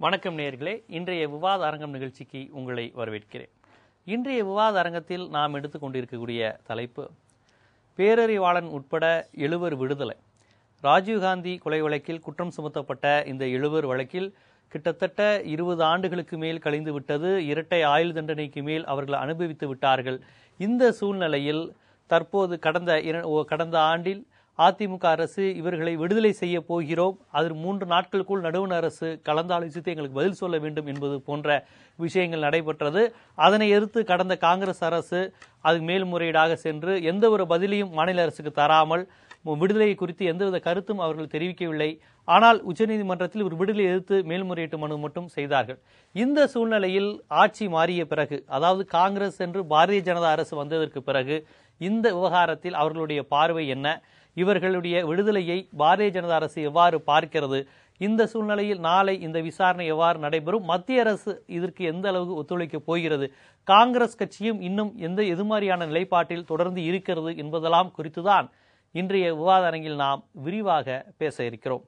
வணக்கம் நேயர்களே, இன்றைய விவாத அரங்கம் நிகழ்ச்சிக்கு உங்களை வரவேற்கிறேன். இன்றைய விவாத அரங்கத்தில் நாம் எடுத்துக்கொண்டிருக்கக்கூடிய தலைப்பு பேரறிவாளன் உட்பட 7 விடுதலை. ராஜீவ்காந்தி கொலை வழக்கில் குற்றம் சுமத்தப்பட்ட இந்த 7 வழக்கில் கிட்டத்தட்ட 20 ஆண்டுகளுக்கு மேல் கழிந்து விட்டது. இரட்டை ஆயுள் தண்டனைக்கு மேல் அவர்கள் அனுபவித்து விட்டார்கள். இந்த சூழ்நிலையில் தற்போது கடந்த ஆண்டில் அதிமுக அரசு இவர்களை விடுதலை செய்ய போகிறோம், அது 3 நாட்களுக்குள் நடுவண் அரசு கலந்தாலோசித்து எங்களுக்கு பதில் சொல்ல வேண்டும் என்பது போன்ற விஷயங்கள் நடைபெற்றது. அதனை எதிர்த்து கடந்த காங்கிரஸ் அரசு அது மேல்முறையீடாக சென்று எந்த ஒரு பதிலையும் மாநில அரசுக்கு தராமல் விடுதலை குறித்து எந்தவித கருத்தும் அவர்கள் தெரிவிக்கவில்லை. ஆனால் உச்சநீதிமன்றத்தில் ஒரு விடுதலை எதிர்த்து மேல்முறையீட்டு மனு மட்டும் செய்தார்கள். இந்த சூழ்நிலையில் ஆட்சி மாறிய பிறகு, அதாவது காங்கிரஸ் என்று பாரதிய ஜனதா அரசு வந்ததற்கு பிறகு இந்த விவகாரத்தில் அவர்களுடைய பார்வை என்ன, இவர்களுடைய விடுதலையை பாரதிய ஜனதா அரசு எவ்வாறு பார்க்கிறது, இந்த சூழ்நிலையில் நாளை இந்த விசாரணை எவ்வாறு நடைபெறும், மத்திய அரசு இதற்கு எந்த அளவுக்கு ஒத்துழைக்கப் போகிறது, காங்கிரஸ் கட்சியும் இன்னும் எது மாதிரியான நிலைப்பாட்டில் தொடர்ந்து இருக்கிறது என்பதெல்லாம் குறித்துதான் இன்றைய விவாத அரங்கில் நாம் விரிவாக பேச இருக்கிறோம்.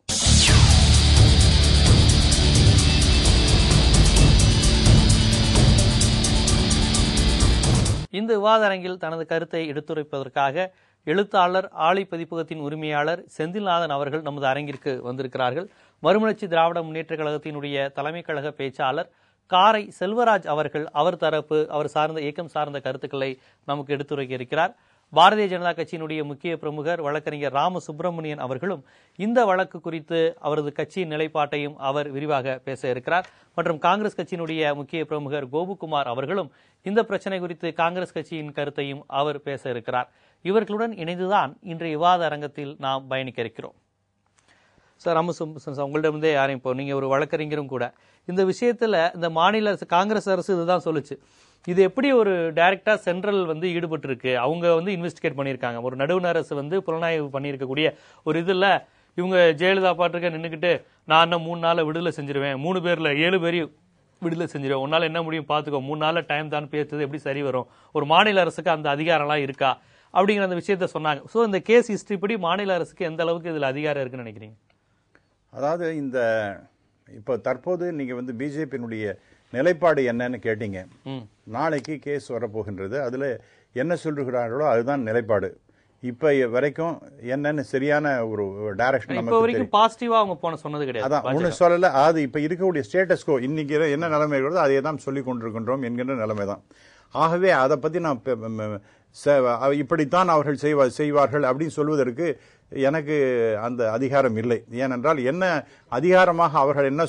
இந்த விவாத அரங்கில் தனது கருத்தை எடுத்துரைப்பதற்காக எழுத்தாளர், ஆழி பதிப்பகத்தின் உரிமையாளர் செந்தில்நாதன் அவர்கள் நமது அரங்கிற்கு வந்திருக்கிறார்கள். மறுமலர்ச்சி திராவிட முன்னேற்ற கழகத்தினுடைய தலைமை கழக பேச்சாளர் காரை செல்வராஜ் அவர்கள் அவர் சார்ந்த இயக்கம் சார்ந்த கருத்துக்களை நமக்கு எடுத்துரைக்க இருக்கிறார். பாரதிய ஜனதா கட்சியினுடைய முக்கிய பிரமுகர் வழக்கறிஞர் ராம சுப்பிரமணியன் அவர்களும் இந்த வழக்கு குறித்து அவரது கட்சியின் நிலைப்பாட்டையும் அவர் விரிவாக பேச இருக்கிறார். மற்றும் காங்கிரஸ் கட்சியினுடைய முக்கிய பிரமுகர் கோபுகுமார் அவர்களும் இந்த பிரச்சனை குறித்து காங்கிரஸ் கட்சியின் கருத்தையும் அவர் பேச இருக்கிறார். இவர்களுடன் இணைந்துதான் இன்றைய விவாத அரங்கத்தில் நாம் பயணிக்க இருக்கிறோம். சார், உங்களிடமிருந்தே யாரையும், இப்போ நீங்க ஒரு வழக்கறிஞரும் கூட, இந்த விஷயத்துல இந்த மாநில அரசு காங்கிரஸ் அரசு இதுதான் சொல்லுச்சு, இது எப்படி ஒரு டைரக்டா சென்ட்ரல் ஈடுபட்டு இருக்கு, அவங்க இன்வெஸ்டிகேட் பண்ணியிருக்காங்க, ஒரு நடுவண் அரசு புலனாய்வு பண்ணியிருக்கக்கூடிய ஒரு இதுல இவங்க ஜெயலலிதா பாட்டுக்க நின்றுக்கிட்டு நான் இன்னும் 3 நாள்ல விடுதலை செஞ்சிருவேன், 3 பேர்ல 7 பேரையும் விடுதலை செஞ்சிருவேன், உன்னால என்ன முடியும் பாத்துக்கோ, 3 நாள்ல டைம் தான் பேசுறது எப்படி சரி வரும், ஒரு மாநில அரசுக்கு அந்த அதிகாரம்லாம் இருக்கா அப்படிங்கிற அந்த விஷயத்த சொன்னாங்க. ஸோ இந்த கேஸ் ஹிஸ்டரி படி மாநில அரசுக்கு எந்த அளவுக்கு இதுல அதிகாரம் இருக்குன்னு நினைக்கிறீங்க? அதாவது இப்போ தற்போது நீங்க பிஜேபியினுடைய நிலைப்பாடு என்னன்னு கேட்டீங்க. நாளைக்கு கேஸ் வரப்போகின்றது, அதுல என்ன சொல்லுகிறார்களோ அதுதான் நிலைப்பாடு. இப்ப வரைக்கும் என்னன்னு சரியான ஒரு டைரக்ஷன் இப்ப வரைக்கும் பாசிட்டிவா அவங்க சொன்னது கிடையாது. அதான் ஒண்ணு சொல்லல. அது இப்ப இருக்கக்கூடிய ஸ்டேட்டஸ் கோ, இன்னைக்கு என்ன நிலைமை இருக்கிறதோ அதே தான் சொல்லிக் கொண்டிருக்கின்றோம் என்கின்ற நிலைமை தான். ஆகவே அதை பத்தி நான் இப்படித்தான் அவர்கள் செய்வார்கள் அப்படின்னு சொல்வதற்கு எனக்கு அந்த அதிகாரம் இல்லை. ஏனென்றால் என்ன அதிகாரமாக அவர்கள் என்ன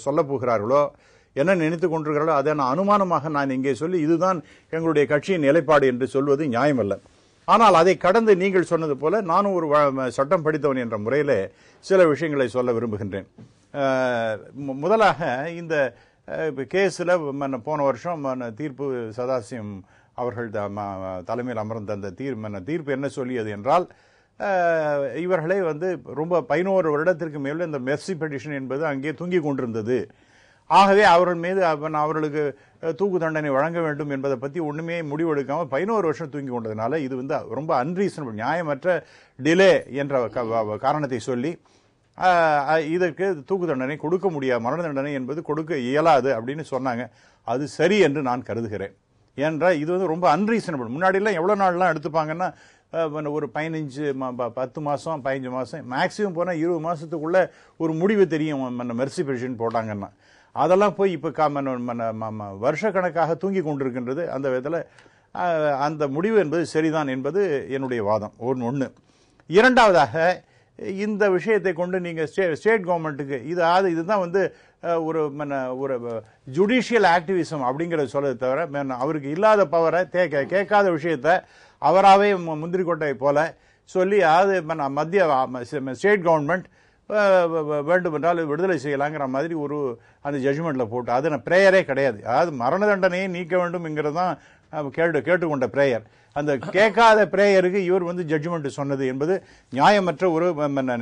சொல்ல போகிறார்களோ, என்ன நினைத்துக் கொண்டிருக்கிறார்களோ அதை நான் அனுமானமாக நான் இங்கே சொல்லி இதுதான் எங்களுடைய கட்சியின் நிலைப்பாடு என்று சொல்வது நியாயமல்ல. ஆனால் அதை கடந்து நீங்கள் சொன்னது போல நானும் ஒரு சட்டம் படித்தவன் என்ற முறையிலே சில விஷயங்களை சொல்ல விரும்புகின்றேன். முதலாக இந்த கேஸ்ல போன வருஷம் தீர்ப்பு சதாசிவம் அவர்கள் தலைமையில் அமர்ந்த அந்த தீர்ப்பு என்ன சொல்லியது என்றால், இவர்களை ரொம்ப 11 வருடத்திற்கு மேல இந்த மெர்சி பெட்டிஷன் என்பது அங்கே தூங்கி கொண்டிருந்தது. ஆகவே அவர்கள் மீது அவர்களுக்கு தூக்கு தண்டனை வழங்க வேண்டும் என்பதை பத்தி ஒண்ணுமே முடிவெடுக்காம 11 வருஷம் தூங்கி கொண்டதுனால இது ரொம்ப அன்ரீசனபிள், நியாயமற்ற டிலே என்ற காரணத்தை சொல்லி இதற்கு தூக்கு தண்டனை கொடுக்க முடியாது, மரண தண்டனை என்பது கொடுக்க இயலாது அப்படின்னு சொன்னாங்க. அது சரி என்று நான் கருதுகிறேன். ஏனென்றால் இது ரொம்ப அன்ரீசனபிள். முன்னாடி எல்லாம் எவ்வளவு நாள்லாம் எடுத்துப்பாங்கன்னா ஒரு 10 மாசம் 15 மாசம், மேக்சிமம் போனா 20 மாசத்துக்குள்ள ஒரு முடிவு தெரியும் மெர்சி பெட்டிஷன் போட்டாங்கன்னா. அதெல்லாம் போய் இப்ப வருஷ கணக்காக தூங்கி கொண்டிருக்கின்றது. அந்த விதத்துல அந்த முடிவு என்பது சரிதான் என்பது என்னுடைய வாதம். ஒன்று. இரண்டாவதாக, இந்த விஷயத்தை கொண்டு நீங்க ஸ்டேட் கவர்மெண்ட்டுக்கு இதுதான் ஒரு ஜுடிஷியல் ஆக்டிவிசம் அப்படிங்கறத சொல்ல தவிர, அவருக்கு இல்லாத பவரை கேட்காத விஷயத்த அவராகவே முந்திரி கொட்டை போல சொல்லி மத்திய ஸ்டேட் கவர்மெண்ட் வேண்டுமென்றால் விடுதலை செய்யலாங்கிற மாதிரி ஒரு அந்த ஜட்ஜ்மெண்ட்ல போட்டு, அது பிரேயரே கிடையாது. அதாவது மரண தண்டனையை நீக்க வேண்டும் என்கிறதான் கேட்டுக்கொண்ட பிரேயர். அந்த கேட்காத பிரேயருக்கு இவர் ஜட்ஜ்மெண்ட் சொன்னது என்பது நியாயமற்ற ஒரு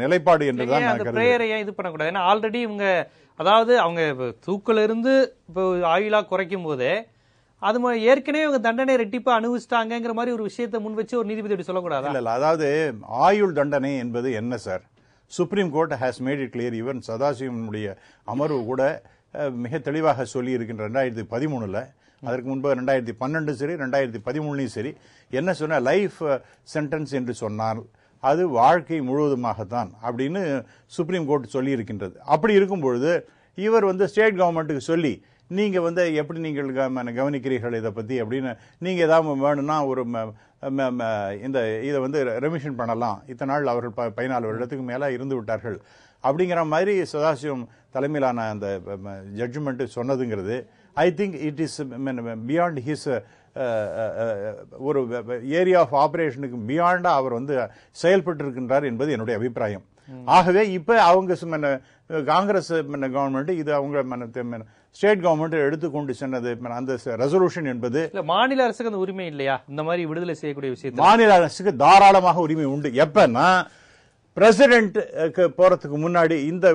நிலைப்பாடு என்றுதான் இது பண்ணக்கூடாது. ஏன்னா ஆல்ரெடி இவங்க, அதாவது அவங்க தூக்குல இருந்து இப்போ ஆயுளா குறைக்கும் போதே அது ஏற்கனவே இவங்க தண்டனை ரெட்டிப்பா அனுபவிச்சிட்டாங்கிற மாதிரி ஒரு விஷயத்தை முன் வச்சு ஒரு நீதிபதி சொல்லக்கூடாது. இல்ல, அதாவது ஆயுள் தண்டனை என்பது என்ன sir? Supreme Court has made it clear. Even சதாசிவனுடைய அமர்வு கூட மிக தெளிவாக சொல்லி இருக்கின்ற 2013 அதற்கு முன்பு 2012 சரி 2013 சரி என்ன சொன்ன லைஃப் சென்டென்ஸ் என்று சொன்னால் அது வாழ்க்கை முழுவதுமாகத்தான் அப்படின்னு சுப்ரீம் கோர்ட் சொல்லி இருக்கின்றது. அப்படி இருக்கும் பொழுது இவர் ஸ்டேட் கவர்மெண்ட்டுக்கு சொல்லி நீங்க எப்படி நீங்கள் கவனிக்கிறீர்கள் இதை பத்தி அப்படின்னு நீங்க ஏதாவது வேணும்னா ஒரு இந்த இதை ரெமிஷன் பண்ணலாம், இத்தனை நாள் அவர்கள் 14 வருடத்துக்கு மேல இருந்து விட்டார்கள் அப்படிங்கிற மாதிரி சதாசிவம் தலைமையிலான அந்த ஜட்ஜ்மெண்ட் சொன்னதுங்கிறது I think it is beyond his ஒரு ஏரியா ஆஃப் ஆபரேஷனுக்கு பியாண்டா அவர் செயல்பட்டு இருக்கின்றார் என்பது என்னுடைய அபிப்பிராயம். ஆகவே இப்ப அவங்க காங்கிரஸ் கவர்மெண்ட் இது அவங்க ஸ்டேட் கவர்மெண்ட் எடுத்துக்கொண்டு சென்னது அந்த ரெசல்யூஷன் என்பது மாநில அரசுக்கு அந்த உரிமை இல்லையா? இந்த மாதிரி விடுதலை செய்யக்கூடிய விஷயம் மாநில அரசுக்கு தாராளமாக உரிமை உண்டு. எப்பன்னா பிரசிடென்ட் போறதுக்கு முன்னாடி இந்த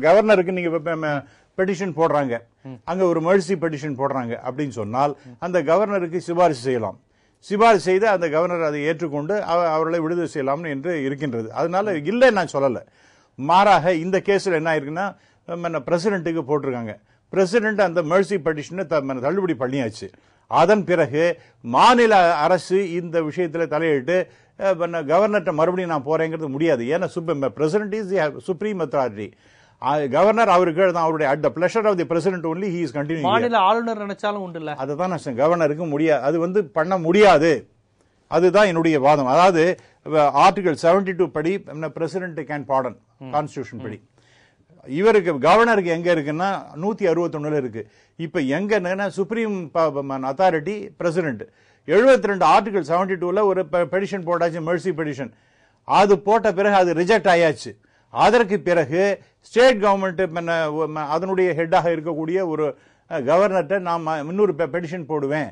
கவர்னருக்கு நீங்க பெட்டிஷன் போடுறாங்க, அங்க ஒரு மெர்சி பெட்டிஷன் போடுறாங்க அப்படின்னு சொன்னால் அந்த கவர்னருக்கு சிபாரிசு செய்யலாம். சிபாரிசு செய்து அந்த கவர்னர் அதை ஏற்றுக்கொண்டு அவர்களை விடுதலை செய்யலாம் என்று இருக்கின்றது. அதனால இல்லை நான் சொல்லல. மாறாக இந்த கேஸ்ல என்ன ஆயிருக்குன்னா பிரசிடென்ட்டுக்கு போட்டிருக்காங்க. பிரசிடென்ட் அந்த மெர்சி பெட்டிஷனை தள்ளுபடி பண்ணியாச்சு. அதன் பிறகு மாநில அரசு இந்த விஷயத்தில் தலையிட்டு கவர்னர்கிட்ட மறுபடியும் நான் போறேங்கிறது முடியாது. ஏன்னா president is supreme authority. Governor அவருக்கு அவருடைய at the pleasure of the president only he is continue. மாநில ஆளுநர் நினைச்சாலும் உண்டு இல்ல, அதுதான் கவர்னருக்கு முடியாது, அது பண்ண முடியாது. அதுதான் என்னுடைய வாதம். அதாவது ஆர்டிகல் 72 படி பிரசிடென்ட் கேன் பார்டன் கான்ஸ்டிடியூஷன் படி. இவருக்கு கவர்னருக்கு எங்க இருக்குன்னா 161 இருக்கு. இப்ப எங்க சுப்ரீம் அத்தாரிட்டி பிரசிடென்ட் 72 ஆர்டிகல் 72ல ஒரு பெடிஷன் போட்டாச்சு, மெர்சி பெடிஷன். அது போட்ட பிறகு அது ரிஜெக்ட் ஆயாச்சு. அதற்கு பிறகு ஸ்டேட் கவர்மெண்ட் அதனுடைய ஹெட்டாக இருக்கக்கூடிய ஒரு கவர்னர்கிட்ட நான் இன்னொரு பெடிஷன் போடுவேன்.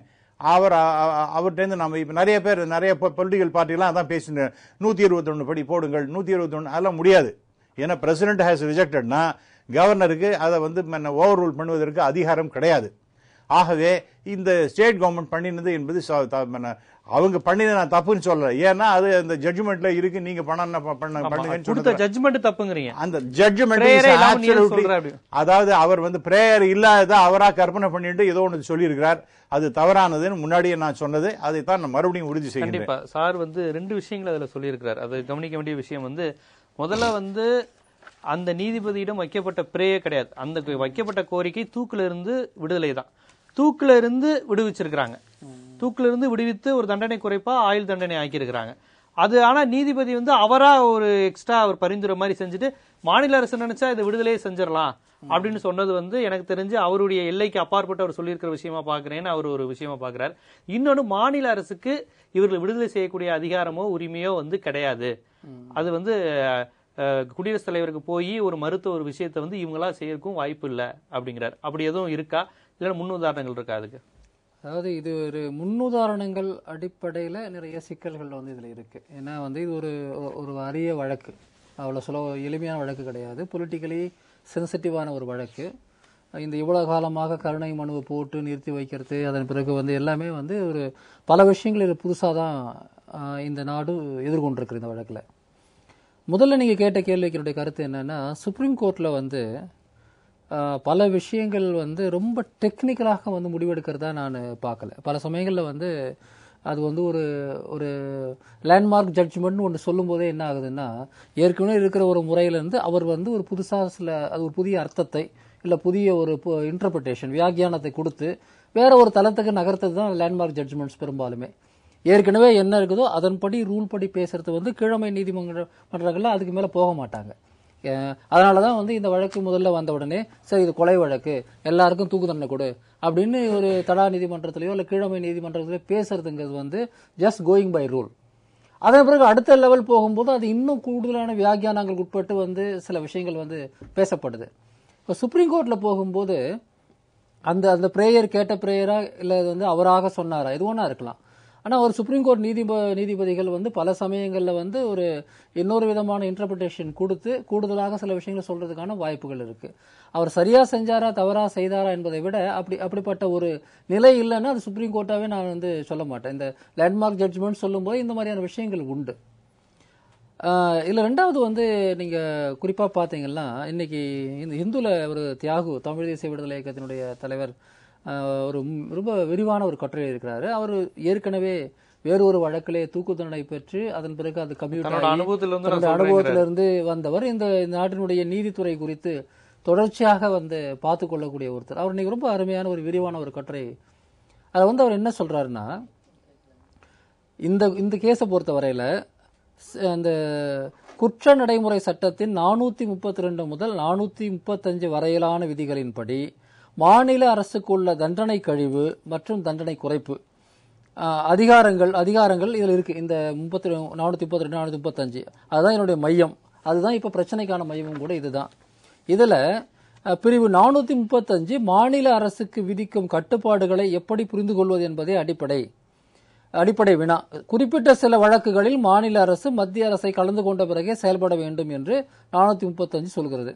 அவர்கிட்ட நம்ம இப்ப நிறைய பொலிட்டிக்கல் பார்ட்டிலாம் அதான் பேசின 121 படி போடுங்கள், 121 அதெல்லாம் முடியாது. ஏன்னா பிரசிடென்ட் ஹேஸ் ரிஜெக்டட்னா கவர்னருக்கு அதை ஓவர் ரூல் பண்ணுவதற்கு அதிகாரம் கிடையாது. ஆகவே இந்த ஸ்டேட் கவர்மெண்ட் பண்ணினது என்பது அவங்க பண்ணினது நான் தப்புன்னு சொல்லல. ஏன்னா அது அந்த ஜட்ஜ்மெண்ட்ல இருக்கு. நீங்க பண்ணுங்க ஜட்ஜ்மெண்ட் தப்புங்கறீங்க. அந்த ஜட்ஜ்மெண்ட் அதாவது அவர் பிரேயர் இல்லாத அவரா கற்பனை பண்ணிட்டு ஏதோ ஒன்று சொல்லி இருக்கிறார். அது தவறானதுன்னு முன்னாடியே நான் சொன்னது. அதைத்தான் நான் மறுபடியும் உறுதி செய்கிறேன். கண்டிப்பா சார் 2 விஷயங்கள் அதுல சொல்லி இருக்கிறார். அது கவனிக்க வேண்டிய விஷயம் முதல்ல அந்த நீதிபதியிடம் வைக்கப்பட்ட பிரேயர் கிடையாது. அந்த வைக்கப்பட்ட கோரிக்கை தூக்குல இருந்து விடுதலை தான். தூக்குல இருந்து விடுவிச்சிருக்கிறாங்க. தூக்குல இருந்து விடுவித்து ஒரு தண்டனை குறைப்பா ஆயுள் தண்டனை ஆக்கியிருக்கிறாங்க. அது ஆனா நீதிபதி அவரா ஒரு எக்ஸ்ட்ரா அவர் பரிந்துரை மாதிரி செஞ்சுட்டு மாநில அரசு நினைச்சா இதை விடுதலையே செஞ்சிடலாம் அப்படின்னு சொன்னது எனக்கு தெரிஞ்சு அவருடைய எல்லைக்கு அப்பாற்பட்டு அவர் சொல்லியிருக்கிற விஷயமா பாக்குறேன்னு அவர் ஒரு விஷயமா பாக்குறாரு. இன்னொன்னு மாநில அரசுக்கு இவர்கள் விடுதலை செய்யக்கூடிய அதிகாரமோ உரிமையோ கிடையாது. அது குடியரசுத் தலைவருக்கு போய் ஒரு மருத்துவ ஒரு விஷயத்தை இவங்களா செய்யறதுக்கும் வாய்ப்பு இல்லை அப்படிங்கிறார். அப்படி எதுவும் இருக்கா, இல்ல முன்னுதாரணங்கள் இருக்கா அதுக்கு? அதாவது இது ஒரு முன்னுதாரணங்கள் அடிப்படையில் நிறைய சிக்கல்கள் இதுல இருக்கு. ஏன்னா இது ஒரு அரிய வழக்கு, அவ்வளோ எளிமையான வழக்கு கிடையாது. பொலிட்டிக்கலி சென்சிட்டிவான ஒரு வழக்கு. இந்த இவ்வளவு காலமாக கருணை மனுவை போட்டு நிறுத்தி வைக்கிறது, அதன் பிறகு எல்லாமே ஒரு பல விஷயங்கள் புதுசாக தான் இந்த நாடு எதிர்கொண்டிருக்கு இந்த வழக்கில். முதல்ல நீங்கள் கேட்ட கேள்விக்கு என்னுடைய கருத்து என்னன்னா, சுப்ரீம் கோர்ட்டில் பல விஷயங்கள் ரொம்ப டெக்னிக்கலாக முடிவெடுக்கிறதா நான் பார்க்கல. பல சமயங்களில் அது ஒரு லேண்ட்மார்க் ஜட்ஜ்மெண்ட் ஒன்று சொல்லும் போதே என்ன ஆகுதுன்னா, ஏற்கனவே இருக்கிற ஒரு முறையிலிருந்து அவர் ஒரு புதுசாக அது ஒரு புதிய அர்த்தத்தை இல்லை புதிய ஒரு இன்டர்பிரிட்டேஷன் வியாக்கியானத்தை கொடுத்து வேற ஒரு தளத்துக்கு நகர்த்தது தான் லேண்ட்மார்க் ஜட்ஜ்மெண்ட்ஸ். பெரும்பாலுமே ஏற்கனவே என்ன இருக்குதோ அதன்படி ரூல் படி பேசுறது கீழமை நீதிமன்றங்கள்ல அதுக்கு மேல போக மாட்டாங்க. அதனாலதான் இந்த வழக்கு முதல்ல வந்த உடனே சரி இது கொலை வழக்கு, எல்லாருக்கும் தூக்கு தண்டனை கொடு அப்படின்னு ஒரு தடா நீதிமன்றத்திலேயோ இல்ல கீழமை நீதிமன்றத்திலேயோ பேசுறதுங்கிறது ஜஸ்ட் கோயிங் பை ரூல். அதன் பிறகு அடுத்த லெவல் போகும்போது அது இன்னும் கூடுதலான வியாக்கியானங்களுக்கு உட்பட்டு சில விஷயங்கள் பேசப்படுது. இப்போ சுப்ரீம் கோர்ட்ல போகும்போது அந்த பிரேயர் கேட்ட பிரேயரா இல்ல அவராக சொன்னாரா இது ஒன்றா இருக்கலாம். ஆனா ஒரு சுப்ரீம் கோர்ட் நீதிபதிகள் பல சமயங்கள்ல ஒரு இன்னொரு விதமான இன்டர்பிரிட்டேஷன் கொடுத்து கூடுதலாக சில விஷயங்களை சொல்றதுக்கான வாய்ப்புகள் இருக்கு. அவர் சரியா செஞ்சாரா தவறா செய்தாரா என்பதை விட அப்படிப்பட்ட ஒரு நிலை இல்லைன்னா அது சுப்ரீம் கோர்ட்டாவே நான் சொல்ல மாட்டேன். இந்த லேண்ட்மார்க் ஜட்ஜ்மெண்ட் சொல்லும் போது இந்த மாதிரியான விஷயங்கள் உண்டு. இல்ல ரெண்டாவது வந்து நீங்க குறிப்பா பாத்தீங்கன்னா இன்னைக்கு இந்த இந்துல ஒரு தியாகு தமிழ் தேசிய விடுதலை இயக்கத்தினுடைய தலைவர் ஒரு ரொம்ப விரிவான ஒரு கட்டுரை இருக்கிறாரு. அவர் ஏற்கனவே வேறு ஒரு வழக்கிலே தூக்கு தண்டனை பெற்று அதன் பிறகு அது அனுபவத்திலிருந்து வந்தவர். இந்த நாட்டினுடைய நீதித்துறை குறித்து தொடர்ச்சியாக வந்து பார்த்து கொள்ளக்கூடிய ஒருத்தர். அவர் இன்னைக்கு ரொம்ப அருமையான ஒரு விரிவான ஒரு கட்டுரை. அதை வந்து அவர் என்ன சொல்றாருன்னா, இந்த கேஸை பொறுத்த வரையில அந்த குற்ற நடைமுறை சட்டத்தின் 432 முதல் 435 வரையிலான விதிகளின்படி மாநில அரசுக்குள்ள தண்டனை கழிவு மற்றும் தண்டனை குறைப்பு அதிகாரங்கள் இதுல இருக்கு. இந்த 432 435 அதுதான் என்னுடைய மையம். அதுதான் இப்ப பிரச்சனைக்கான மையமும் கூட இதுதான். இதுல பிரிவு 435 மாநில அரசுக்கு விதிக்கும் கட்டுப்பாடுகளை எப்படி புரிந்து கொள்வது என்பதே அடிப்படை வினா. குறிப்பிட்ட சில வழக்குகளில் மாநில அரசு மத்திய அரசை கலந்து கொண்ட பிறகே செயல்பட வேண்டும் என்று 435 சொல்கிறது.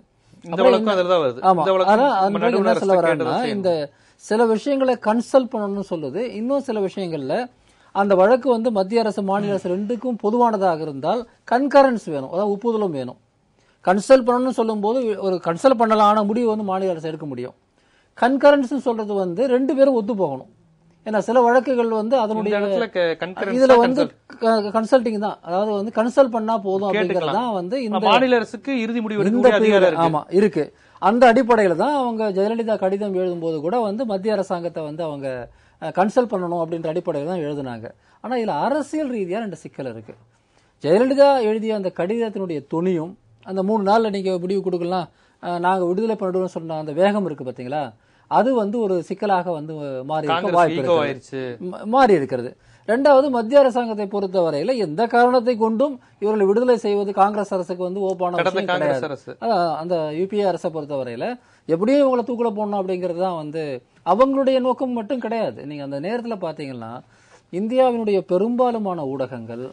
இந்த சில விஷயங்களை கன்சல்ட் பண்ணணும்னு சொல்லுது. இன்னும் சில விஷயங்கள்ல அந்த வழக்கு வந்து மத்திய அரசு மாநில அரசு ரெண்டுக்கும் பொதுவானதாக இருந்தால் கன்கரன்ஸ் வேணும், அதாவது ஒப்புதலும் வேணும். கன்சல்ட் பண்ணணும்னு சொல்லும் போது ஒரு கன்சல்ட் பண்ணலான முடிவு வந்து மாநில அரசு எடுக்க முடியும். கன்கரன்ஸ் சொல்றது வந்து ரெண்டு பேரும் ஒத்து போகணும். ஏன்னா சில வழக்குகள் வந்து அதனுடைய இதுல வந்து கன்சல்டிங் தான், அதாவது வந்து கன்சல்ட் பண்ணா போதும் அப்படிங்கறதா வந்து இந்த மாநில அரசுக்கு இறுதி முடிவு ஆமா இருக்கு. அந்த அடிப்படையில தான் அவங்க ஜெயலலிதா கடிதம் எழுதும் போது கூட வந்து மத்திய அரசாங்கத்தை வந்து அவங்க கன்சல்ட் பண்ணணும் அப்படின்ற அடிப்படையில் தான் எழுதினாங்க. ஆனா இதுல அரசியல் ரீதியா ரெண்டு சிக்கல் இருக்கு. ஜெயலலிதா எழுதிய அந்த கடிதத்தினுடைய துணியும் அந்த 3 நாள்ல நீங்க முடிவு கொடுக்கலாம் நாங்க விடுதலை பண்ணிடுவோம் சொன்ன அந்த வேகம் இருக்கு பாத்தீங்களா, அது வந்து ஒரு சிக்கலாக வந்து மாறி இருக்கிறது. ரெண்டாவது மத்திய அரசாங்கத்தை பொறுத்த வரையில எந்த காரணத்தை கொண்டும் இவர்களை விடுதலை செய்வது காங்கிரஸ் அரசுக்கு வந்து ஓப்பான விஷயம் கிடையாது. அந்த யுபிஏ அரசை பொறுத்த வரையில எப்படியும் இவங்களை தூக்குல போடணும் அப்படிங்கிறது தான் வந்து அவங்களுடைய நோக்கம் மட்டும் கிடையாது. நீங்க அந்த நேரத்துல பாத்தீங்கன்னா இந்தியாவினுடைய பெரும்பாலுமான ஊடகங்கள்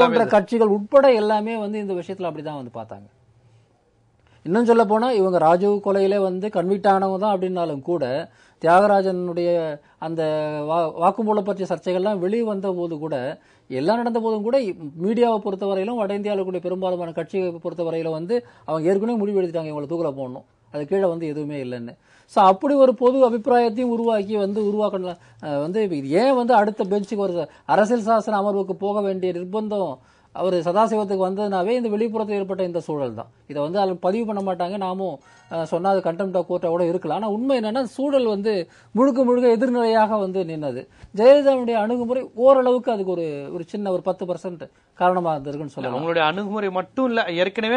போன்ற கட்சிகள் உட்பட எல்லாமே வந்து இந்த விஷயத்துல அப்படிதான் வந்து பார்த்தாங்க. இன்னும் சொல்ல போனா இவங்க ராஜீவ் கொலையில வந்து கன்விக்ட் ஆனவங்க தான் அப்படின்னாலும் கூட தியாகராஜனுடைய அந்த வாக்குமூலம் பற்றிய சர்ச்சைகள்லாம் வெளியே வந்த போது கூட எல்லாம் நடந்த போதும் கூட மீடியாவை பொறுத்தவரையிலும் வட இந்தியாவில் கூடிய பெரும்பாலான கட்சியை பொறுத்தவரையில வந்து அவங்க ஏற்கனவே முடிவு எடுத்துட்டாங்க இவங்களை தூக்கல போடணும், அது கீழே வந்து எதுவுமே இல்லைன்னு. ஸோ அப்படி ஒரு பொது அபிப்பிராயத்தையும் உருவாக்கி வந்து உருவாக்கணும் வந்து ஏன் வந்து அடுத்த பெஞ்சுக்கு ஒரு அரசியல் சாசன அமர்வுக்கு போக வேண்டிய நிர்பந்தம் அவர் சதாசிவத்துக்கு வந்ததுனாவே இந்த வெளிப்புறத்தில் ஏற்பட்ட இந்த சூழல் தான். இதை வந்து அதில் பதிவு பண்ண மாட்டாங்க, நாமும் சொன்னா அது கண்டெம்ட் ஆஃப் கோர்ட்டை கூட இருக்கலாம். ஆனால் உண்மை என்னன்னா சூழல் வந்து முழுக்க எதிர்நிலையாக வந்து நின்னது. ஜெயலலிதாவுடைய அணுகுமுறை ஓரளவுக்கு அதுக்கு ஒரு சின்ன ஒரு 10% காரணமாக இருந்திருக்குன்னு சொல்லலாம். அவங்களுடைய அணுகுமுறை மட்டும் இல்ல, ஏற்கனவே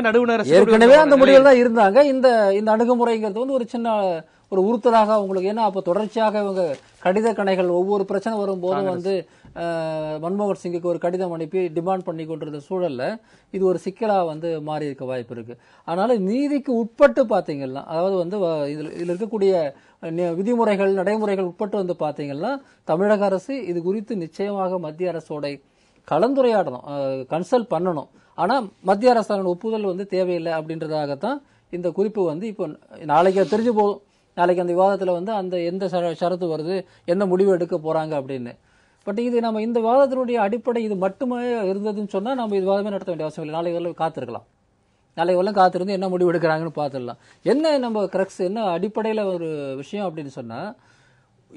அந்த முடிவில் தான் இருந்தாங்க. இந்த அணுகுமுறைங்கிறது வந்து ஒரு சின்ன ஒரு உறுத்தலாக அவங்களுக்கு. ஏன்னா அப்ப தொடர்ச்சியாக இவங்க கடித கணைகள் ஒவ்வொரு பிரச்சனை வரும்போதும் வந்து மன்மோகன் சிங்குக்கு ஒரு கடிதம் அனுப்பி டிமாண்ட் பண்ணி கொண்டிருந்த சூழல்ல இது ஒரு சிக்கலா வந்து மாறி இருக்க வாய்ப்பு இருக்கு. அதனால நீதிக்கு உட்பட்டு பாத்தீங்கன்னா, அதாவது வந்து இதுல இருக்கக்கூடிய விதிமுறைகள் நடைமுறைகள் உட்பட்டு வந்து பாத்தீங்கன்னா தமிழக அரசு இது குறித்து நிச்சயமாக மத்திய அரசோட கலந்துரையாடணும், கன்சல்ட் பண்ணணும். ஆனா மத்திய அரசான ஒப்புதல் வந்து தேவையில்லை அப்படின்றதாகத்தான் இந்த குறிப்பு வந்து இப்போ நாளைக்கு தெரிஞ்சு போதும். நாளைக்கு அந்த விவாதத்துல வந்து அந்த எந்த ஷரத்து வருது, என்ன முடிவு எடுக்க போறாங்க அப்படின்னு. பட் இது நம்ம இந்த விவாதத்தினுடைய அடிப்படை இது மட்டுமே இருந்ததுன்னு சொன்னா நம்ம இது விவாதமே நடத்த வேண்டிய அவசியம் இல்லை. நாளைக்கு வரலாம் காத்திருக்கலாம், நாளைக்கு வரலாம் காத்திருந்து என்ன முடிவு எடுக்கிறாங்கன்னு பார்த்துடலாம். என்ன நம்ம கிரக்ஸ் என்ன அடிப்படையில ஒரு விஷயம் அப்படின்னு சொன்னா,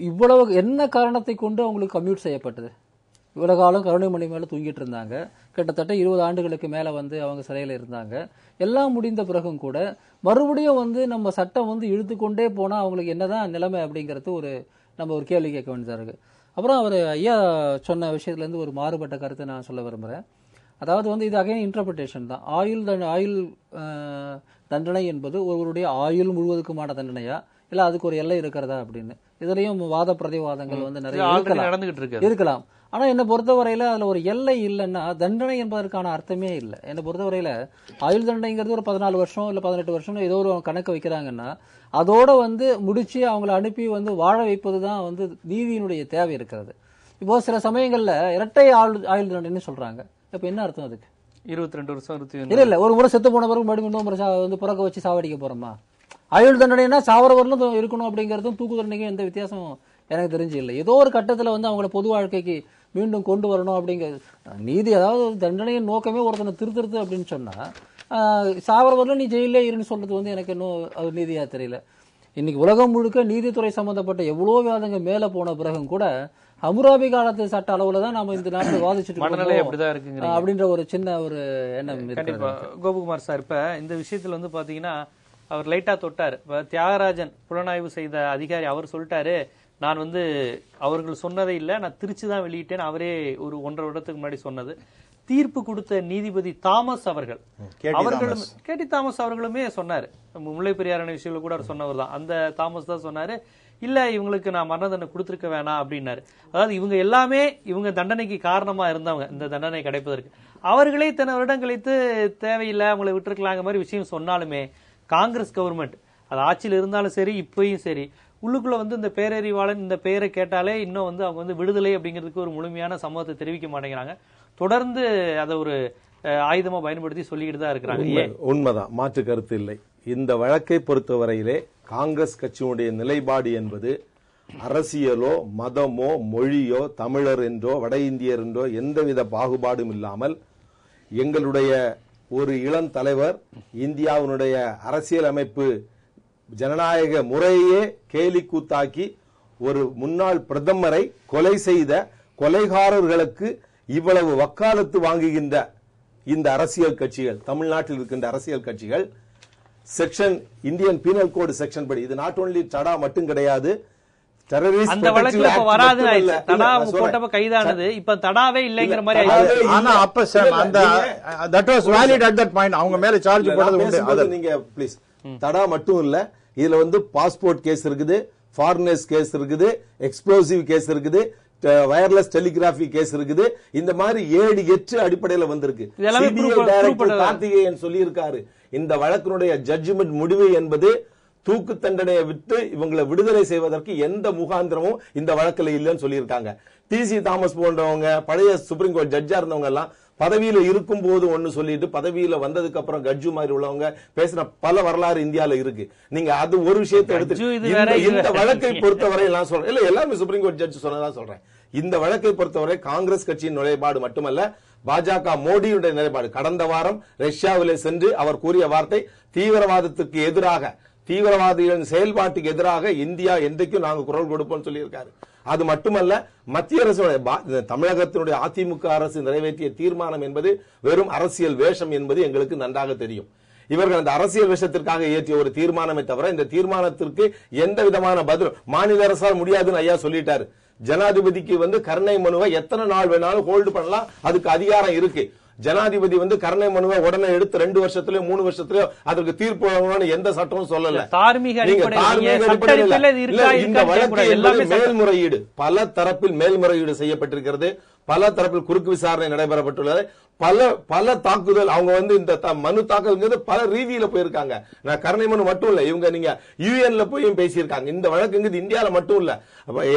இவ்வளவு என்ன காரணத்தை கொண்டு அவங்களுக்கு கம்யூட் செய்யப்பட்டது. இவ்வளவு காலம் கருணைமணி மேல தூங்கிட்டு இருந்தாங்க, கிட்டத்தட்ட 20 ஆண்டுகளுக்கு மேல வந்து அவங்க சிறையில இருந்தாங்க. எல்லாம் முடிந்த பிறகும் கூட மறுபடியும் வந்து நம்ம சட்டம் வந்து இழுத்துக்கொண்டே போனா அவங்களுக்கு என்னதான் நிலைமை அப்படிங்கிறது நம்ம ஒரு கேள்வி கேட்க வேண்டியதா இருக்கு. அப்புறம் அவர் ஐயா சொன்ன விஷயத்துல இருந்து ஒரு மாறுபட்ட கருத்தை நான் சொல்ல விரும்புறேன். அதாவது வந்து இது அகைன் இன்டர்பிரிட்டேஷன் தான். ஆயுள் தண்டனை என்பது ஒருவருடைய ஆயுள் முழுவதுக்குமான தண்டனையா இல்ல அதுக்கு ஒரு எல்லை இருக்கிறதா அப்படின்னு இதுலயும் வாத பிரதிவாதங்கள் வந்து நிறைய இருக்கலாம். ஆனா என்னை பொறுத்தவரையில அதுல ஒரு எல்லை இல்லைன்னா தண்டனை என்பதற்கான அர்த்தமே இல்லை. என்னை பொறுத்தவரையில ஆயுள் தண்டனைங்கிறது ஒரு 14 வருஷம் இல்ல 18 வருஷம் ஏதோ ஒரு கணக்கு வைக்கிறாங்கன்னா அதோட வந்து முடிச்சு அவங்களை அனுப்பி வந்து வாழ வைப்பதுதான் வந்து நீதியினுடைய தேவை இருக்கிறது. இப்போ சில சமயங்கள்ல இரட்டை ஆயுள் தண்டனைன்னு சொல்றாங்க. இப்ப என்ன அர்த்தம் அதுக்கு? 22 வருஷம் இல்ல ஒரு முறை செத்து போன பிறகு மறுபடியும் இன்னொரு முறை வந்து புறக்க வச்சு சாவடிக்க போறோமா? ஆயுள் தண்டனைனா சாவரவர்களும் இருக்கணும் அப்படிங்கறதும் தூக்கு தண்டனைக்கும் எந்த வித்தியாசம் எனக்கு தெரிஞ்சு இல்லை. ஏதோ ஒரு கட்டத்துல வந்து அவங்கள பொது வாழ்க்கைக்கு மீண்டும் கொண்டு வரணும் அப்படிங்கிற நீதி, அதாவது தண்டனையின் நோக்கமே ஒருத்தனை திருத்துறது அப்படின்னு சொன்னா சாவரவரில் நீ ஜெயிலே இருன்னு சொல்றது வந்து எனக்கு இன்னும் அது நீதியா தெரியல. இன்னைக்கு உலகம் முழுக்க நீதித்துறை சம்பந்தப்பட்ட எவ்வளோ விவாதங்கள் மேல போன பிறகும் கூட ஹமுராபி காலத்து சட்ட அளவுல தான் நம்ம இந்த நாட்டில் வாதிச்சுட்டு இருக்கோம் அப்படின்ற ஒரு சின்ன ஒரு எண்ணம். கண்டிப்பா கோபகுமார் சார், இப்ப இந்த விஷயத்துல வந்து பாத்தீங்கன்னா அவர் லைட்டா தொட்டாரு. இப்ப தியாகராஜன் புலனாய்வு செய்த அதிகாரி அவர் சொல்லிட்டாரு, நான் வந்து அவர்கள் சொன்னதை இல்லை, நான் திருச்சி தான் வெளியிட்டேன், அவரே ஒரு 1.5 வருடத்துக்கு முன்னாடி சொன்னது. தீர்ப்பு கொடுத்த நீதிபதி தாமஸ் அவர்களும் கேடி தாமஸ் அவர்களுமே சொன்னாரு, முல்லை பெரியார் விஷயங்கள கூட அவர் சொன்னவர் தான். அந்த தாமஸ் தான் சொன்னாரு, இல்ல இவங்களுக்கு நான் மரண தண்டனை கொடுத்திருக்க வேணாம் அப்படின்னாரு. அதாவது இவங்க எல்லாமே இவங்க தண்டனைக்கு காரணமா இருந்தவங்க, இந்த தண்டனை கிடைப்பதற்கு. அவர்களே இத்தனை வருடம் கழித்து தேவையில்லை அவங்களை விட்டுருக்கலாங்க மாதிரி விஷயம் சொன்னாலுமே காங்கிரஸ் கவர்மெண்ட் அது ஆட்சியில் இருந்தாலும் சரி இப்பயும் சரி உள்ளுக்குள்ள வந்து இந்த பேரறிவாளன் இந்த பெயரை கேட்டாலே இன்னும் வந்து அவங்க வந்து விடுதலை அப்படிங்கிறதுக்கு ஒரு முழுமையான சம்பவத்தை தெரிவிக்க மாட்டேங்கிறாங்க. தொடர்ந்து அதை ஒரு ஆயுதமா பயன்படுத்தி சொல்லிக்கிட்டு தான் இருக்கிறாங்க. உண்மைதான், மாற்று கருத்து இல்லை. இந்த வழக்கை பொறுத்தவரையிலே காங்கிரஸ் கட்சியினுடைய நிலைப்பாடு என்பது அரசியலோ மதமோ மொழியோ தமிழர் என்றோ வட இந்தியர் என்றோ எந்தவித பாகுபாடும் இல்லாமல் எங்களுடைய ஒரு இளம் தலைவர் இந்தியாவினுடைய அரசியல் அமைப்பு ஜனநாயக முறையே கேலி கூத்தாக்கி ஒரு முன்னாள் பிரதமரை கொலை செய்த கொலைகாரர்களுக்கு இவ்வளவு வக்காலத்து வாங்குகின்ற இந்த அரசியல் கட்சிகள், தமிழ்நாட்டில் இருக்கின்ற அரசியல் கட்சிகள் செக்ஷன் இந்தியன் பீனல் கோடு செக்ஷன் படி, இது நாட் ஒன்லி தடா மட்டும் கிடையாது, அந்த வழக்குல இப்ப வராது, தடா போட்டப்ப கைதானது, இப்ப தடாவே இல்லைங்கிற மாதிரி. ஆனா அப்ப அந்த that was valid at that point. அவங்க மேல சார்ஜ் போட்டது உண்டு. அத நீங்க ப்ளீஸ், தடா மட்டும் இல்ல, இதுல வந்து பாஸ்போர்ட் கேஸ் இருக்குது, ஃபாரினர்ஸ் கேஸ் இருக்குது, எக்ஸ்ப்ளோசிவ் கேஸ் இருக்குது, வயர்லெஸ் டெலிகிராபி கேஸ் இருக்குது. இந்த மாதிரி 7-8 அடிப்படையில் வந்திருக்கு. கார்த்திகேயன் சொல்லி இருக்காரு, இந்த வழக்கினுடைய ஜட்ஜ்மெண்ட் முடிவு என்பது தூக்கு தண்டனையை விட்டு இவங்களை விடுதலை செய்வதற்கு எந்த முகாந்திரமும் இந்த வழக்கில் இல்லைன்னு சொல்லியிருக்காங்க. டிசி தாமஸ் போன்றவங்க பழைய சுப்ரீம் கோர்ட் ஜட்ஜா இருந்தவங்க எல்லாம் பதவியில இருக்கும் போது ஒன்னு சொல்லிட்டு பதவியில வந்ததுக்கு அப்புறம் கட்ஜு மாதிரி உள்ளவங்க பேசின பல வரலாறு இந்தியால இருக்கு. நீங்க அது ஒரு விஷயத்தை எடுத்து இந்த வழக்கை பொறுத்தவரை எல்லாம் சொல்றேன், இல்ல எல்லாருமே சுப்ரீம் கோர்ட் ஜட்ஜ் சொன்னதான் சொல்றேன். இந்த வழக்கை பொறுத்தவரை காங்கிரஸ் கட்சியின் நிலைப்பாடு மட்டுமல்ல, பாஜக மோடியுடைய நிலைப்பாடு. கடந்த வாரம் ரஷ்யாவிலே சென்று அவர் கூறிய வார்த்தை, தீவிரவாதத்துக்கு எதிராக, தீவிரவாதிகளின் செயல்பாட்டுக்கு எதிராக இந்தியா என்றைக்கும் நாங்கள் குரல் கொடுப்போம் சொல்லியிருக்காரு. அது மட்டுமல்ல, மத்திய அரசு தமிழகத்தினுடைய அதிமுக அரசு நிறைவேற்றிய தீர்மானம் என்பது வெறும் அரசியல் வேஷம் என்பது எங்களுக்கு நன்றாக தெரியும். இவர்கள் அந்த அரசியல் விஷயத்திற்காக இயற்றிய ஒரு தீர்மானமே தவிர இந்த தீர்மானத்திற்கு எந்த விதமான பதில் மாநில அரசால் முடியாதுன்னு ஐயா சொல்லிட்டாரு. ஜனாதிபதிக்கு வந்து கருணை மனுவை எத்தனை நாள் வேணாலும் ஹோல்டு பண்ணலாம், அதுக்கு அதிகாரம் இருக்கு. ஜனாதிபதி வந்து கருணை மனுவை உடனே எடுத்து 2 வருஷத்துலயோ 3 வருஷத்துலயோ அதற்கு தீர்ப்பு வழங்கணும்னு எந்த சட்டமும் சொல்லல. இந்த வழக்கு மேல்முறையீடு, பல தரப்பில் மேல்முறையீடு செய்யப்பட்டிருக்கிறது, பல தரப்பில் குறுக்கு விசாரணை நடைபெறப்பட்டுள்ளது, பல தாக்குதல். அவங்க வந்து இந்த மனு தாக்கல் பல ரீதியில போயிருக்காங்க. நான் கருணை மனு மட்டும் இல்ல, இவங்க நீங்க யூஎன்ல போய் பேசியிருக்காங்க. இந்த வழக்கு இந்தியால மட்டும் இல்ல,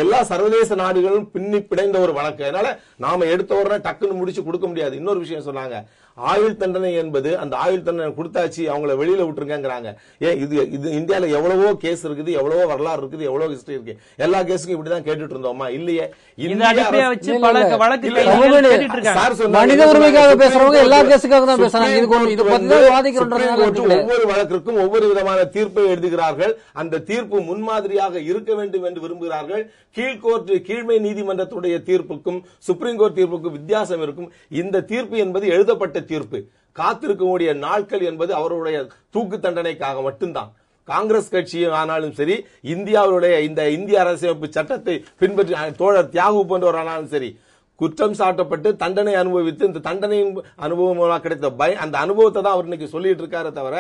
எல்லா சர்வதேச நாடுகளும் பின்னி பிணைந்த ஒரு வழக்கு. அதனால நாம எடுத்த உடனே டக்குன்னு முடிச்சு கொடுக்க முடியாது. இன்னொரு விஷயம் சொன்னாங்க, ஆயுள் தண்டனை என்பது, அந்த ஆயுள் தண்டனை கொடுத்தாச்சு அவங்கள வெளியில விட்டுருங்கிறாங்க. ஏன் இது இந்தியால எவ்வளவோ கேஸ் இருக்குது, எவ்வளவோ வரலாறு இருக்குது, எவ்வளவு ஹிஸ்டரி இருக்கு. எல்லா கேஸுக்கும் இப்படிதான் கேட்டுட்டு இருந்தோமா? இல்லையே. மனித உரிமைக்காக பேசுறவங்க எல்லா கேஸுக்காக தான் பேசுறாங்க. ஒவ்வொரு வழக்கிற்கும் ஒவ்வொரு விதமான தீர்ப்பை எழுதுகிறார்கள். அந்த தீர்ப்பு முன்மாதிரியாக இருக்க வேண்டும் என்று விரும்புகிறார்கள். கீழ்கோர்ட், கீழ்மை நீதிமன்றத்துடைய தீர்ப்புக்கும் சுப்ரீம் கோர்ட் தீர்ப்புக்கும் வித்தியாசம் இருக்கும். இந்த தீர்ப்பு என்பது எழுதப்பட்ட தீர்ப்பு. காத்திருக்கக்கூடிய நாட்கள் என்பது அவருடைய தூக்கு தண்டனைக்காக மட்டும்தான். காங்கிரஸ் கட்சி ஆனாலும் சரி, இந்தியாவுடைய இந்த இந்திய அரசியலமைப்பு சட்டத்தை பின்பற்றி தோழர் தியாகு போன்றவர் ஆனாலும் சரி, குற்றம் சாட்டப்பட்டு தண்டனை அனுபவித்து இந்த தண்டனையின் அனுபவம் கிடைத்த அந்த அனுபவத்தை தான் அவர் இன்னைக்கு சொல்லிட்டு இருக்காரு தவிர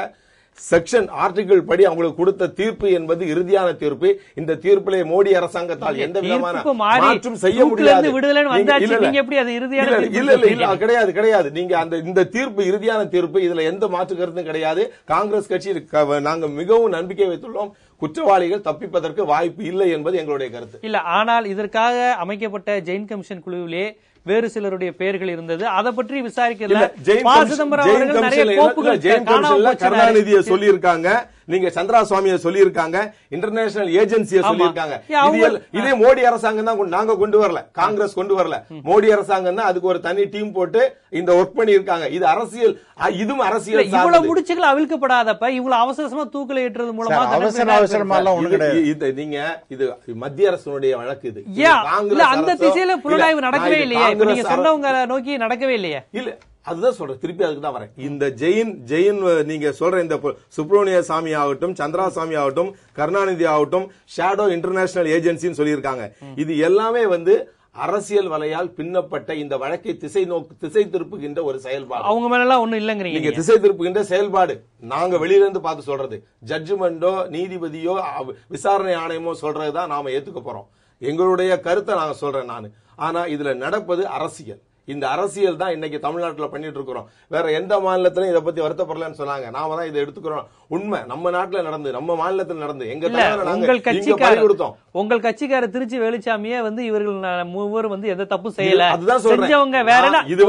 செக்ஷன் ஆர்டிகிள் படி அவங்களுக்கு கொடுத்த தீர்ப்பு என்பது இறுதியான தீர்ப்பு. இந்த தீர்ப்பிலே மோடி அரசாங்கத்தால் எந்த விதமான மாற்றம் செய்ய முடியாது. கிடையாது. நீங்க இந்த தீர்ப்பு இறுதியான தீர்ப்பு, இதுல எந்த மாற்று கருத்தும் கிடையாது. காங்கிரஸ் கட்சி நாங்க மிகவும் நம்பிக்கை வைத்துள்ளோம். குற்றவாளிகள் தப்பிப்பதற்கு வாய்ப்பு இல்லை என்பது எங்களுடைய கருத்து. இல்ல, ஆனால் இதற்காக அமைக்கப்பட்ட ஜெயின் கமிஷன் குழுவிலே வேறு சிலருடைய பெயர்கள் இருந்தது. அதை பற்றி விசாரிக்கல. கருணாநிதியை சொல்லியிருக்காங்க, நீங்க சந்திரா சுவாமியை சொல்லியிருக்காங்க, இன்டர்நேஷனல் ஏஜென்சியை சொல்லியிருக்காங்க. இதே மோடி அரசாங்கம் தான் நாங்க கொண்டு வரல, காங்கிரஸ் கொண்டு வரல. மோடி அரசாங்கம் தான் அதுக்கு ஒரு தனி டீம் போட்டு இந்த ஒர்க் பண்ணி இருக்காங்க. இது அரசியல், இதுவும் அரசியல். இவ்வளவு முடிச்சுகள் அவிழ்க்கப்படாதப்ப இவ்வளவு அவசரமா தூக்கில ஏற்றுறது மூலமா நீங்க இது மத்திய அரசுடைய வழக்கு. இது அந்த திசையில புலனாய்வு நடக்கவே இல்லையா? நீங்க சொன்னவங்க நோக்கி நடக்கவே இல்லையா? இல்ல, அதுதான் சொல்றேன், திருப்பி அதுக்கு தான் வரேன். இந்த ஜெயின் நீங்க சொல்ற இந்த சுப்பிரமணிய சாமி ஆகட்டும், சந்திரா சாமி ஆகட்டும், கருணாநிதி ஆகட்டும், ஷேடோ இன்டர்நேஷனல் ஏஜென்சின்னு சொல்லியிருக்காங்க. இது எல்லாமே அரசியல் வலையால் பின்னப்பட்ட இந்த வழக்கை திசை திருப்புகின்ற ஒரு செயல்பாடு. அவங்க மேல எல்லாம் ஒண்ணும் இல்லைங்கிறீங்க. நீங்க திசை திருப்புகின்ற செயல்பாடு நாங்க வெளியில இருந்து பார்த்து சொல்றது, ஜட்ஜ்மெண்டோ நீதிபதியோ விசாரணை ஆணையமோ சொல்றதுதான் நாம ஏத்துக்க போறோம். எங்களுடைய கருத்தை நாங்க சொல்றேன் நானு. ஆனா இதுல நடப்பது அரசியல். இந்த அரசியல் தான் இன்னைக்கு தமிழ்நாட்டில் பண்ணிட்டு இருக்கிறோம். வேற எந்த மாநிலத்திலும் இதை பத்தி வருத்தப்படலன்னு சொன்னாங்க. நாம தான் இதை எடுத்துக்கிறோம். உண்மை நம்ம நாட்டில் நடந்து, நம்ம மாநிலத்தில் நடந்து, எங்க கொடுத்தோம். உங்கள் கட்சிக்கார திருச்சி வேலுச்சாமியே இவர்கள் மூவர் எந்த தப்பு செய்யல, அதுதான் சொல்றேன். வேற இது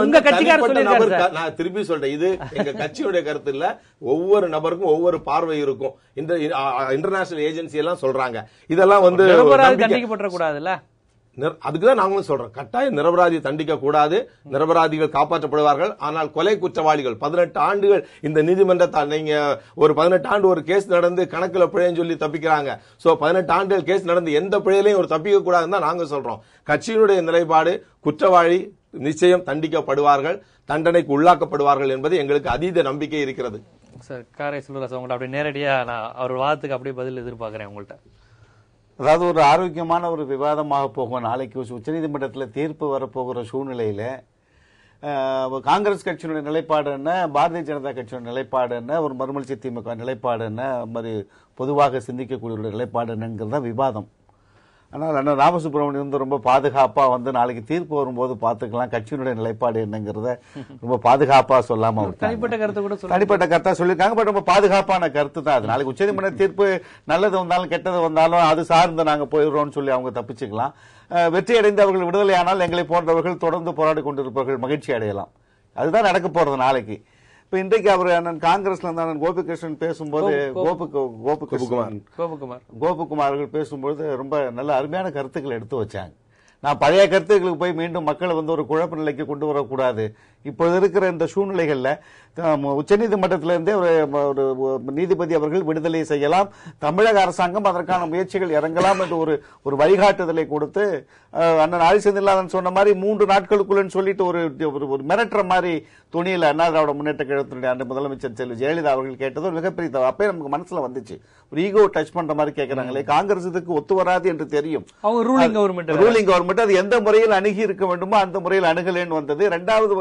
நான் திருப்பி சொல்றேன், இது எங்க கட்சியுடைய கருத்து இல்ல. ஒவ்வொரு நபருக்கும் ஒவ்வொரு பார்வை இருக்கும். இந்த இன்டர்நேஷனல் ஏஜென்சி எல்லாம் சொல்றாங்க. இதெல்லாம் தண்டிக்கப்படக்கூடாதுல்ல. அதுக்குதான் நாங்களும் சொல்றோம், கட்டாயம் நிரபராதி தண்டிக்க கூடாது. நிரபராதிகள் காப்பாற்றப்படுவார்கள். ஆனால் கொலை குற்றவாளிகள் 18 ஆண்டுகள் இந்த நீதிமன்றத்தால், நீங்க ஒரு 18 ஆண்டு ஒரு கேஸ் நடந்து கணக்குல பிழைன்னு சொல்லி தப்பிக்கிறாங்க. சோ 18 ஆண்டுகள் கேஸ் நடந்து எந்த பிழையிலையும் ஒரு தப்பிக்க கூடாதுன்னு தான் நாங்க சொல்றோம். கட்சியினுடைய நிலைப்பாடு, குற்றவாளி நிச்சயம் தண்டிக்கப்படுவார்கள், தண்டனைக்கு உள்ளாக்கப்படுவார்கள் என்பது எங்களுக்கு அதீத நம்பிக்கை இருக்கிறது. சார், காரை செல்வராஜ் அவங்கள்ட்ட அப்படியே நேரடியா நான் அவர் வாதத்துக்கு அப்படியே பதில் எதிர்பார்க்கிறேன் உங்கள்கிட்ட. அதாவது ஒரு ஆரோக்கியமான ஒரு விவாதமாக போகும். நாளைக்கு உச்சநீதிமன்றத்தில் தீர்ப்பு வரப்போகிற சூழ்நிலையில காங்கிரஸ் கட்சியினுடைய நிலைப்பாடு என்ன, பாரதிய ஜனதா கட்சியினுடைய நிலைப்பாடு என்ன, ஒரு மறுமலர்ச்சி திமுக நிலைப்பாடு என்ன, மாதிரி பொதுவாக சிந்திக்கக்கூடிய நிலைப்பாடு என்னங்கிறத விவாதம். ஆனால் அண்ணன் ராமசுப்ரமணியம் ரொம்ப பாதுகாப்பா நாளைக்கு தீர்ப்பு வரும்போது பார்த்துக்கலாம் கட்சியினுடைய நிலைப்பாடு என்னங்கிறத ரொம்ப பாதுகாப்பா சொல்லாம தனிப்பட்ட கருத்தா சொல்லியிருக்காங்க. பட் ரொம்ப பாதுகாப்பான கருத்து தான் அது. நாளைக்கு உச்சநீதிமன்ற தீர்ப்பு நல்லது வந்தாலும் கெட்டது வந்தாலும் அது சார்ந்து நாங்க போயிடுறோம்னு சொல்லி அவங்க தப்பிச்சுக்கலாம். வெற்றி அடைந்து அவர்கள் விடுதலையானால் எங்களை போன்றவர்கள் தொடர்ந்து போராடி கொண்டிருப்பவர்கள் மகிழ்ச்சி அடையலாம். அதுதான் நடக்க போறது நாளைக்கு. இப்ப இன்றைக்கு அவர் அண்ணன் காங்கிரஸ்ல இருந்த அண்ணன் கோபிகிருஷ்ணன் பேசும்போது, கோபகுமார் அவர்கள் பேசும்போது ரொம்ப நல்ல அருமையான கருத்துக்களை எடுத்து வச்சாங்க. நான் பழைய கருத்துக்களுக்கு போய் மீண்டும் மக்களை ஒரு குழப்ப நிலைக்கு கொண்டு வரக்கூடாது. இப்போது இருக்கிற இந்த சூழ்நிலைகள்ல உச்சநீதிமன்றத்திலிருந்தே ஒரு நீதிபதி அவர்கள் விடுதலை செய்யலாம், தமிழக அரசாங்கம் அதற்கான முயற்சிகள் இறங்கலாம் என்று ஒரு வழிகாட்டுதலை கொடுத்து, அண்ணன் ஆதி செந்தில்நாதன் சொன்ன மாதிரி 3 நாட்களுக்குள்ளன்னு சொல்லிட்டு ஒரு மிரட்டுற மாதிரி துணியில அண்ணா திராவிட முன்னேற்ற கழகத்தினுடைய அந்த முதலமைச்சர் செல்வி ஜெயலலிதா அவர்கள் கேட்டது ஒரு மிகப்பெரிய அப்பே நமக்கு மனசுல வந்துச்சு. ஒரு ஈகோ டச் பண்ற மாதிரி கேட்கிறாங்களே, காங்கிரஸ் இதுக்கு ஒத்து வராது என்று தெரியும். ரூலிங் கவர்மெண்ட் அது எந்த முறையில் அணுகி இருக்க வேண்டுமோ அந்த முறையில் அணுகலேன்னு வந்தது. இரண்டாவது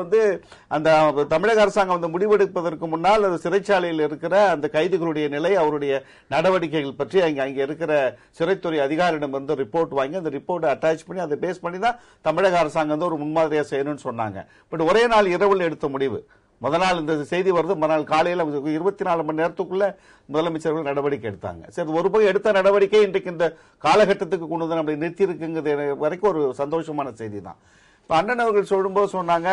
அந்த தமிழக அரசாங்கம் முடிவெடுப்பதற்கு முன்னால் அது சிறைச்சாலையில் இருக்கிற அந்த கைதிகளுடைய நிலை, அவருடைய நடவடிக்கைகள் பற்றி அங்கே இருக்கிற சிறைத்துறை அதிகாரியிடம் ரிப்போர்ட் வாங்கி அந்த ரிப்போர்ட்டை அட்டாச் பண்ணி அதை பேஸ் பண்ணி தான் தமிழக அரசாங்கம் ஒரு முன்மாதிரியா செய்யணும்னு சொன்னாங்க. பட் ஒரே நாள் இரவில் எடுத்த முடிவு. முதல் நாள் இந்த செய்தி வருது, மறுநாள் காலையில் 24 மணி நேரத்துக்குள்ள முதலமைச்சர்கள் நடவடிக்கை எடுத்தாங்க. சரி, ஒரு போய் எடுத்த நடவடிக்கை இன்றைக்கு இந்த காலகட்டத்துக்கு கொண்டு வந்து நம்ம நிறுத்தி இருக்குங்கிறது வரைக்கும் ஒரு சந்தோஷமான செய்தி தான். இப்ப அண்ணன் அவர்கள் சொல்லும்போது சொன்னாங்க,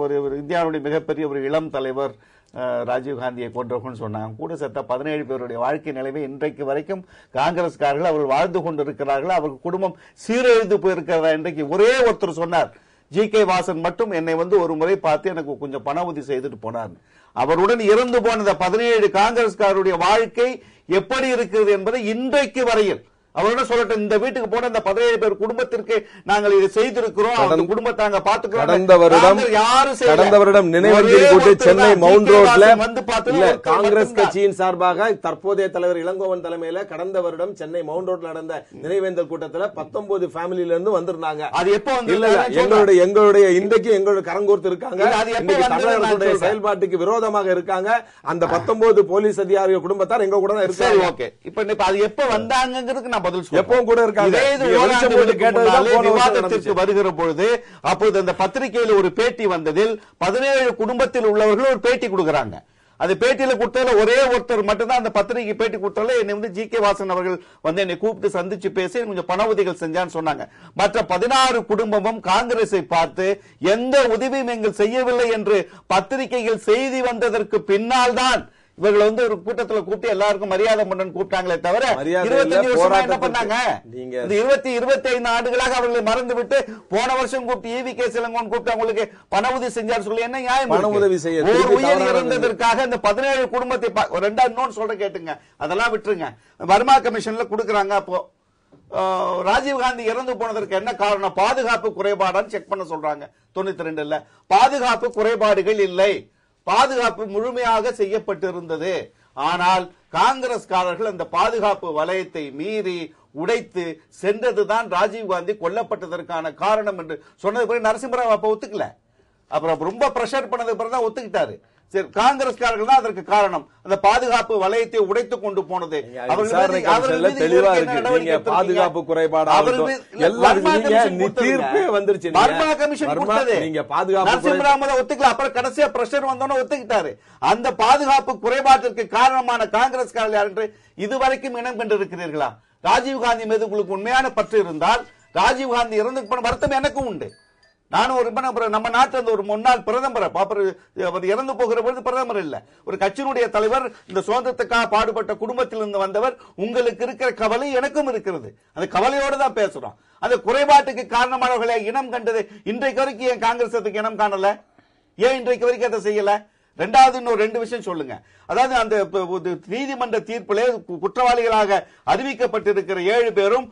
ஒரு இந்தியாவுடைய மிகப்பெரிய ஒரு இளம் தலைவர் ராஜீவ்காந்தியை போன்றவர்கள் சொன்னாங்க. கூட சேர்த்த 17 பேருடைய வாழ்க்கை நிலைமை இன்றைக்கு வரைக்கும் காங்கிரஸ்காரர்கள் அவர்கள் வாழ்ந்து கொண்டிருக்கிறார்கள், அவர்கள் குடும்பம் சீரழிந்து போயிருக்கிறதா இன்றைக்கு ஒரே ஒருத்தர் சொன்னார். ஜி.கே. வாசன் மட்டும் என்னை ஒரு முறை பார்த்து எனக்கு கொஞ்சம் பண உதவி செய்துட்டு போனார். அவருடன் இறந்து போன 17 காங்கிரஸ்காரருடைய வாழ்க்கை எப்படி இருக்கிறது என்பதை இன்றைக்கு வரையில் அவரோட சொல்லட்டும். இந்த வீட்டுக்கு போன இந்த 17 பேர் குடும்பத்திற்கு நாங்கள் இதை செய்திருக்கிறோம், அந்த குடும்பத்தை நாங்க பாத்துக்கிறோம். கடந்த வருடம் நினைவஞ்சலி கூட்டி சென்னை மவுண்ட் ரோட்ல காங்கிரஸ் கட்சியின் சார்பாக தற்போதைய தலைவர் இளங்கோவன் தலைமையில கடந்த வருடம் சென்னை மவுண்ட் ரோட்ல நடந்த நினைவேந்தல் கூட்டத்தில் 19 ஃபேமிலியில இருந்து வந்திருந்தாங்க. அது எப்ப எங்களுடைய இன்றைக்கு எங்களுடைய கரங்கோர்த்து இருக்காங்க, தமிழர்களுடைய செயல்பாட்டுக்கு விரோதமாக இருக்காங்க. அந்த 19 போலீஸ் அதிகாரிகள் குடும்பத்தார் எங்க கூட தான் இருக்காங்க. இப்ப அது எப்ப வந்தாங்கிறதுக்கு எப்பவும் கூட இருக்காங்க. விவாதத்திற்கு வருகிற பொழுது அப்போது அந்த பத்திரிகையில் ஒரு பேட்டி வந்ததில் 17 குடும்பத்தில் உள்ளவர்கள் ஒரு பேட்டி கொடுக்கிறாங்க. அந்த பேட்டியில கொடுத்ததுல ஒரே ஒருத்தர் மட்டும்தான் அந்த பத்திரிகை பேட்டி கொடுத்ததுல என்னை வந்து ஜி.கே. வாசன் அவர்கள் வந்து என்னை கூப்பிட்டு சந்திச்சு பேசி கொஞ்சம் பண உதவிகள் செஞ்சான்னு சொன்னாங்க. மற்ற 16 குடும்பமும் காங்கிரஸை பார்த்து எந்த உதவியும் எங்கள் செய்யவில்லை என்று பத்திரிகைகள் செய்தி வந்ததற்கு பின்னால் தான் இவர்கள் வந்து ஒரு கூட்டத்தில் கூப்பிட்டு எல்லாருக்கும் மரியாதை பண்ணு கூப்பிட்டாங்களே தவிர 25 வருஷமா என்ன பண்ணாங்க? 25 ஆண்டுகளாக அவர்களை மறந்து விட்டு போன வருஷம் கூப்பிட்டு ஈவி.கே. இளங்கோவன் கூப்பிட்டு அவங்களுக்கு பண உதவி செஞ்சார் சொல்லி என்ன நியாயம்? பண உதவி செய்ய உயிர் இறந்ததற்காக இந்த 17 குடும்பத்தை ரெண்டாவது சொல்ற கேட்டுங்க, அதெல்லாம் விட்டுருங்க. வர்மா கமிஷன்ல கொடுக்கறாங்க. அப்போ ராஜீவ்காந்தி இறந்து போனதற்கு என்ன காரணம்? பாதுகாப்பு குறைபாடான்னு செக் பண்ண சொல்றாங்க. 92 பாதுகாப்பு குறைபாடுகள் இல்லை, பாதுகாப்பு முழுமையாக செய்யப்பட்டிருந்தது. ஆனால் காங்கிரஸ்காரர்கள் அந்த பாதுகாப்பு வலயத்தை மீறி உடைத்து சென்றதுதான் ராஜீவ்காந்தி கொல்லப்பட்டதற்கான காரணம் என்று சொன்னது பிறகு நரசிம்மராவ் அப்ப ஒத்துக்கல. அப்புறம் ரொம்ப பிரஷர் பண்ணது பிறகு தான் ஒத்துக்கிட்டாரு. சரி, காங்கிரஸ்காரர்கள் தான் அதற்கு காரணம். அந்த பாதுகாப்பு வலயத்தை உடைத்து கொண்டு போனது. பாதுகாப்பு குறைபாடு தீர்ப்பே வந்துருச்சு. ஒத்துக்கல. அப்புறம் கடைசியா பிரஷர் வந்தோன்னு ஒத்துக்கிட்டாரு. அந்த பாதுகாப்பு குறைபாட்டிற்கு காரணமான காங்கிரஸ்காரர்கள் யார் என்று இதுவரைக்கும் இனம் கண்டிருக்கிறீர்களா? ராஜீவ்காந்தி மீது உங்களுக்கு உண்மையான பற்று இருந்தால் ராஜீவ்காந்தி இறந்து போன வருத்தம் எனக்கும் உண்டு. நானும் ஒரு நம்ம நாட்டில் ஒரு முன்னாள் பிரதமர் அவர் இறந்து போகிற பொழுது பிரதமர் இல்ல, ஒரு கட்சியினுடைய தலைவர், இந்த சுதந்திரத்துக்காக பாடுபட்ட குடும்பத்திலிருந்து வந்தவர். உங்களுக்கு இருக்கிற கவலை எனக்கும் இருக்கிறது. அந்த கவலையோடு தான் பேசுறோம். அந்த குறைபாட்டுக்கு காரணமானவர்களை இனம் கண்டது இன்றைக்கு வரைக்கும் ஏன் காங்கிரஸ் அதுக்கு இனம் காணல? ஏன் இன்றைக்கு வரைக்கும் அதை செய்யல? ரெண்டாவது இன்னொரு 2 விஷயம் சொல்லுங்க. அதாவது அந்த நீதிமன்ற தீர்ப்பிலே குற்றவாளிகளாக அறிவிக்கப்பட்டிருக்கிற 7 பேரும்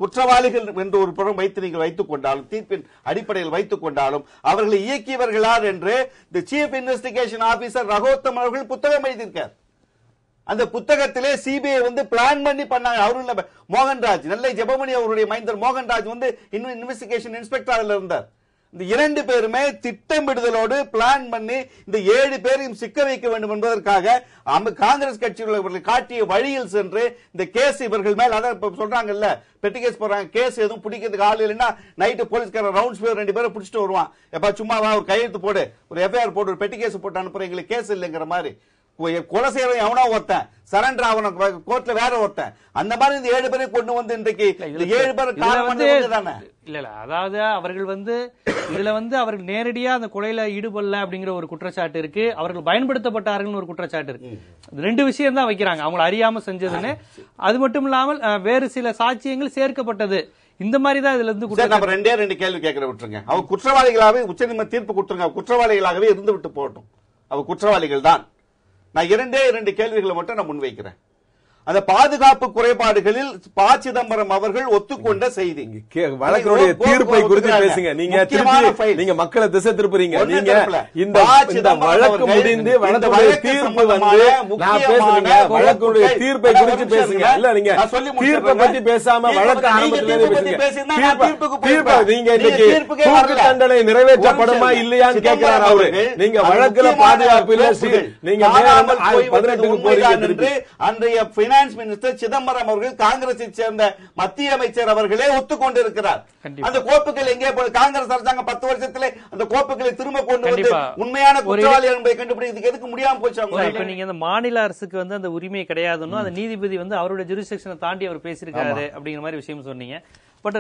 குற்றவாளிகள் என்று ஒரு புறம் வைத்து நீங்கள் வைத்துக் கொண்டாலும், தீர்ப்பின் அடிப்படையில் வைத்துக் கொண்டாலும், அவர்களை இயக்கியவர்கள் யார் என்று தி சீஃப் இன்வெஸ்டிகேஷன் ஆபீசர் ரகோத்தம் அவர்கள் புத்தகம் எழுதியிருக்கார். அந்த புத்தகத்திலே சிபிஐ வந்து பிளான் பண்ணி பண்ணாங்க. அவரும் இல்ல, மோகன்ராஜ், நெல்லை ஜெபமணி அவருடைய மைந்தர் மோகன்ராஜ் வந்து இன்வெஸ்டிகேஷன் இன்ஸ்பெக்டர் இருந்தார். இந்த 2 பேருமே திட்டமிடுதலோடு பிளான் பண்ணி இந்த 7 பேரையும் சிக்க வைக்க வேண்டும் என்பதற்காக காங்கிரஸ் கட்சியில் காட்டிய வழியில் சென்று இந்த கேஸ் இவர்கள் மேல், அதான் சொல்றாங்கல்ல, பெட்டி கேஸ் போறாங்க, கேஸ் எதுவும் பிடிக்கிறதுக்கு ஆள் இல்லைன்னா நைட்டு போலீஸ்கார ரவுண்ட்ஸ் போய் 2 பேரை பிடிச்சிட்டு வருவான். எப்ப சும்மாவா ஒரு கையெழுத்து போடு, ஒரு எஃப்ஐஆர் போட்டு ஒரு பெட்டி கேஸ் போட்டு அனுப்புற, எங்களுக்கு கேஸ் இல்லைங்கிற மாதிரி. கொலை செய்யறவன் எவனோ ஒருத்தன், சரண்டர் ஆகணும் கோர்ட்ல வேற ஒருத்தன். அந்த மாதிரி இந்த 7 பேரை கொண்டு வந்து இன்றைக்கு 7 பேர் தானே இல்ல. அதாவது அவர்கள் வந்து இதுல வந்து அவர்கள் நேரடியா அந்த கொலையில ஈடுபடல அப்படிங்கிற ஒரு குற்றச்சாட்டு இருக்கு, அவர்கள் பயன்படுத்தப்பட்டார்கள் ஒரு குற்றச்சாட்டு இருக்கு. 2 விஷயம் தான் வைக்கிறாங்க, அவங்களை அறியாம செஞ்சதுன்னு. அது மட்டும் இல்லாமல் வேறு சில சாட்சியங்கள் சேர்க்கப்பட்டது. இந்த மாதிரி தான் இதுல இருந்து நம்ம 2 கேள்வி கேட்கிற விட்டுருங்க. அவங்க குற்றவாளிகளாகவே உச்சநீதிமன்ற தீர்ப்பு கொடுத்துருங்க, குற்றவாளிகளாகவே இருந்து விட்டு போகட்டும், அவங்க குற்றவாளிகள் தான். நான் 2 கேள்விகளை மட்டும் நான் முன்வைக்கிறேன். அந்த பாதுகாப்பு குறைபாடுகளில் ப. சிதம்பரம் அவர்கள் ஒத்துக்கொண்ட செய்தி, வழக்கினுடைய தீர்ப்பை குறித்து பேசுங்க. நீங்க மக்களை திசை திருப்புறீங்க. நீங்க இந்த வழக்கு முடிந்து வழக்குடைய தீர்ப்பு வந்து நான் பேசுறீங்க, வழக்குடைய தீர்ப்பை குறித்து பேசுங்க. இல்ல, நீங்க தீர்ப்பை பத்தி பேசாம வழக்கு ஆரம்பத்திலே பேசுங்க. நீங்க இன்னைக்கு தூக்கு தண்டனை நிறைவேற்றப்படுமா இல்லையான்னு கேட்கிறார் அவரு. நீங்க வழக்குல பாதுகாப்பில் நீங்க 18க்கு போறீங்க. அன்றைய பைனான்ஸ் மினிஸ்டர் சிதம்பரம் அவர்கள் காங்கிரஸை சேர்ந்த மத்திய அமைச்சர் அவர்களே ஒத்துக்கொண்டிருக்கிறார். அந்த கோப்புகள் எங்கே போய் காங்கிரஸ் அரசாங்கம் 10 வருஷத்துல அந்த கோப்புகளை திரும்ப கொண்டு வந்து உண்மையான குற்றவாளி என்பதை கண்டுபிடிக்கிறதுக்கு எதுக்கு முடியாம போச்சு? இப்ப நீங்க அந்த மாநில அரசுக்கு வந்து அந்த உரிமை கிடையாதுன்னு அந்த நீதிபதி வந்து அவருடைய ஜூரிஸ்டிக்ஷனை தாண்டி அவர் பேசியிருக்காரு அப்படிங்கிற மாதிரி விஷயம் சொன்னீங்க. பட்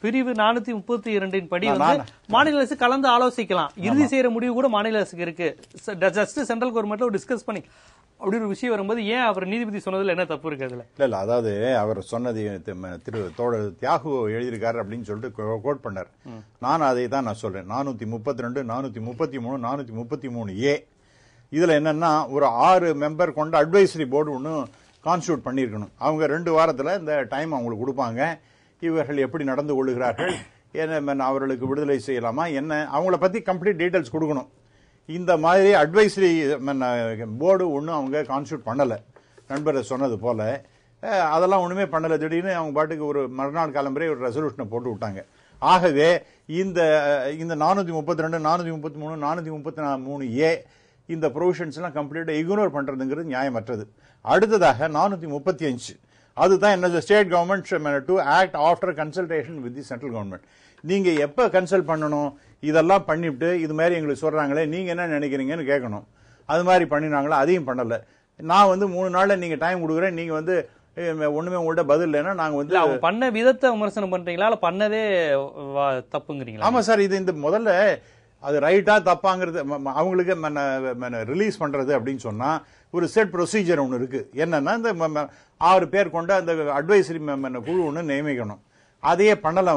பிரிவு 432 படி வந்து மாநில அரசு கலந்து ஆலோசிக்கலாம், இறுதி செய்யற முடிவு கூட மாநில அரசுக்கு இருக்கு. ஜஸ்ட் சென்ட்ரல் கவர்மெண்ட்ல டிஸ்கஸ் பண்ணி அப்படி ஒரு விஷயம் வரும்போது ஏன் அவர் நீதிபதி சொன்னதுல என்ன தப்பு இருக்கு? அதுல இல்ல, அதாவது அவர் சொன்னது தியாகு எழுதியிருக்காரு அப்படின்னு சொல்லிட்டு கோட் பண்ணார். நான் அதை தான் நான் சொல்றேன். 432, 433, 433A இதுல என்னன்னா ஒரு 6 மெம்பர் கொண்ட அட்வைசரி போர்டு ஒன்று கான்ஸ்டியூட் பண்ணியிருக்கணும். அவங்க 2 வாரத்துல இந்த டைம் அவங்களுக்கு கொடுப்பாங்க. இவர்கள் எப்படி நடந்து கொள்ளுகிறார்கள், என்ன அவர்களுக்கு விடுதலை செய்யலாமா, என்ன அவங்கள பத்தி கம்ப்ளீட் டீடைல்ஸ் கொடுக்கணும். இந்த மாதிரி அட்வைசரி போர்டு ஒன்றும் அவங்க கான்ஸ்டியூட் பண்ணலை. நண்பரை சொன்னது போல அதெல்லாம் ஒன்றுமே பண்ணலை. திடீர்னு அவங்க பாட்டுக்கு ஒரு மறுநாள் காலம்பரே ஒரு ரெசல்யூஷனை போட்டு விட்டாங்க. ஆகவே இந்த 432, 433, 433A இந்த ப்ரொவிஷன்ஸ்லாம் கம்ப்ளீட்டாக இக்னோர் பண்ணுறதுங்கிறது நியாயமற்றது. அடுத்ததாக 435 அதுதான் என்ன, state government to act after consultation with the central government. நீங்க எப்ப கன்சல்ட் பண்ணணும், இதெல்லாம் பண்ணிவிட்டு இது மாதிரி எங்களுக்கு சொல்றாங்களே நீங்க என்ன நினைக்கிறீங்கன்னு கேட்கணும். அது மாதிரி பண்ணினாங்களா, அதையும் பண்ணல. நான் வந்து 3 நாள்ல நீங்க டைம் கொடுக்குறேன், நீங்க வந்து ஒண்ணுமே உங்கள்ட்ட பதில் இல்லைன்னா நாங்க வந்து அவங்க பண்ண விதத்தை விமர்சனம் பண்றீங்களா இல்ல பண்ணதே தப்புங்கிறீங்களா? ஆமா சார், இது இந்த முதல்ல அது ரைட்டா தப்பாங்கிறது அவங்களுக்கு ரிலீஸ் பண்றது அப்படின்னு சொன்னா ஒரு செட் ப்ரொசீஜர் ஒன்று இருக்கு. என்னன்னா இந்த 6 பேர் கொண்ட அந்த அட்வைசரி குழு ஒன்று நியமிக்கணும். அதையே பண்ணல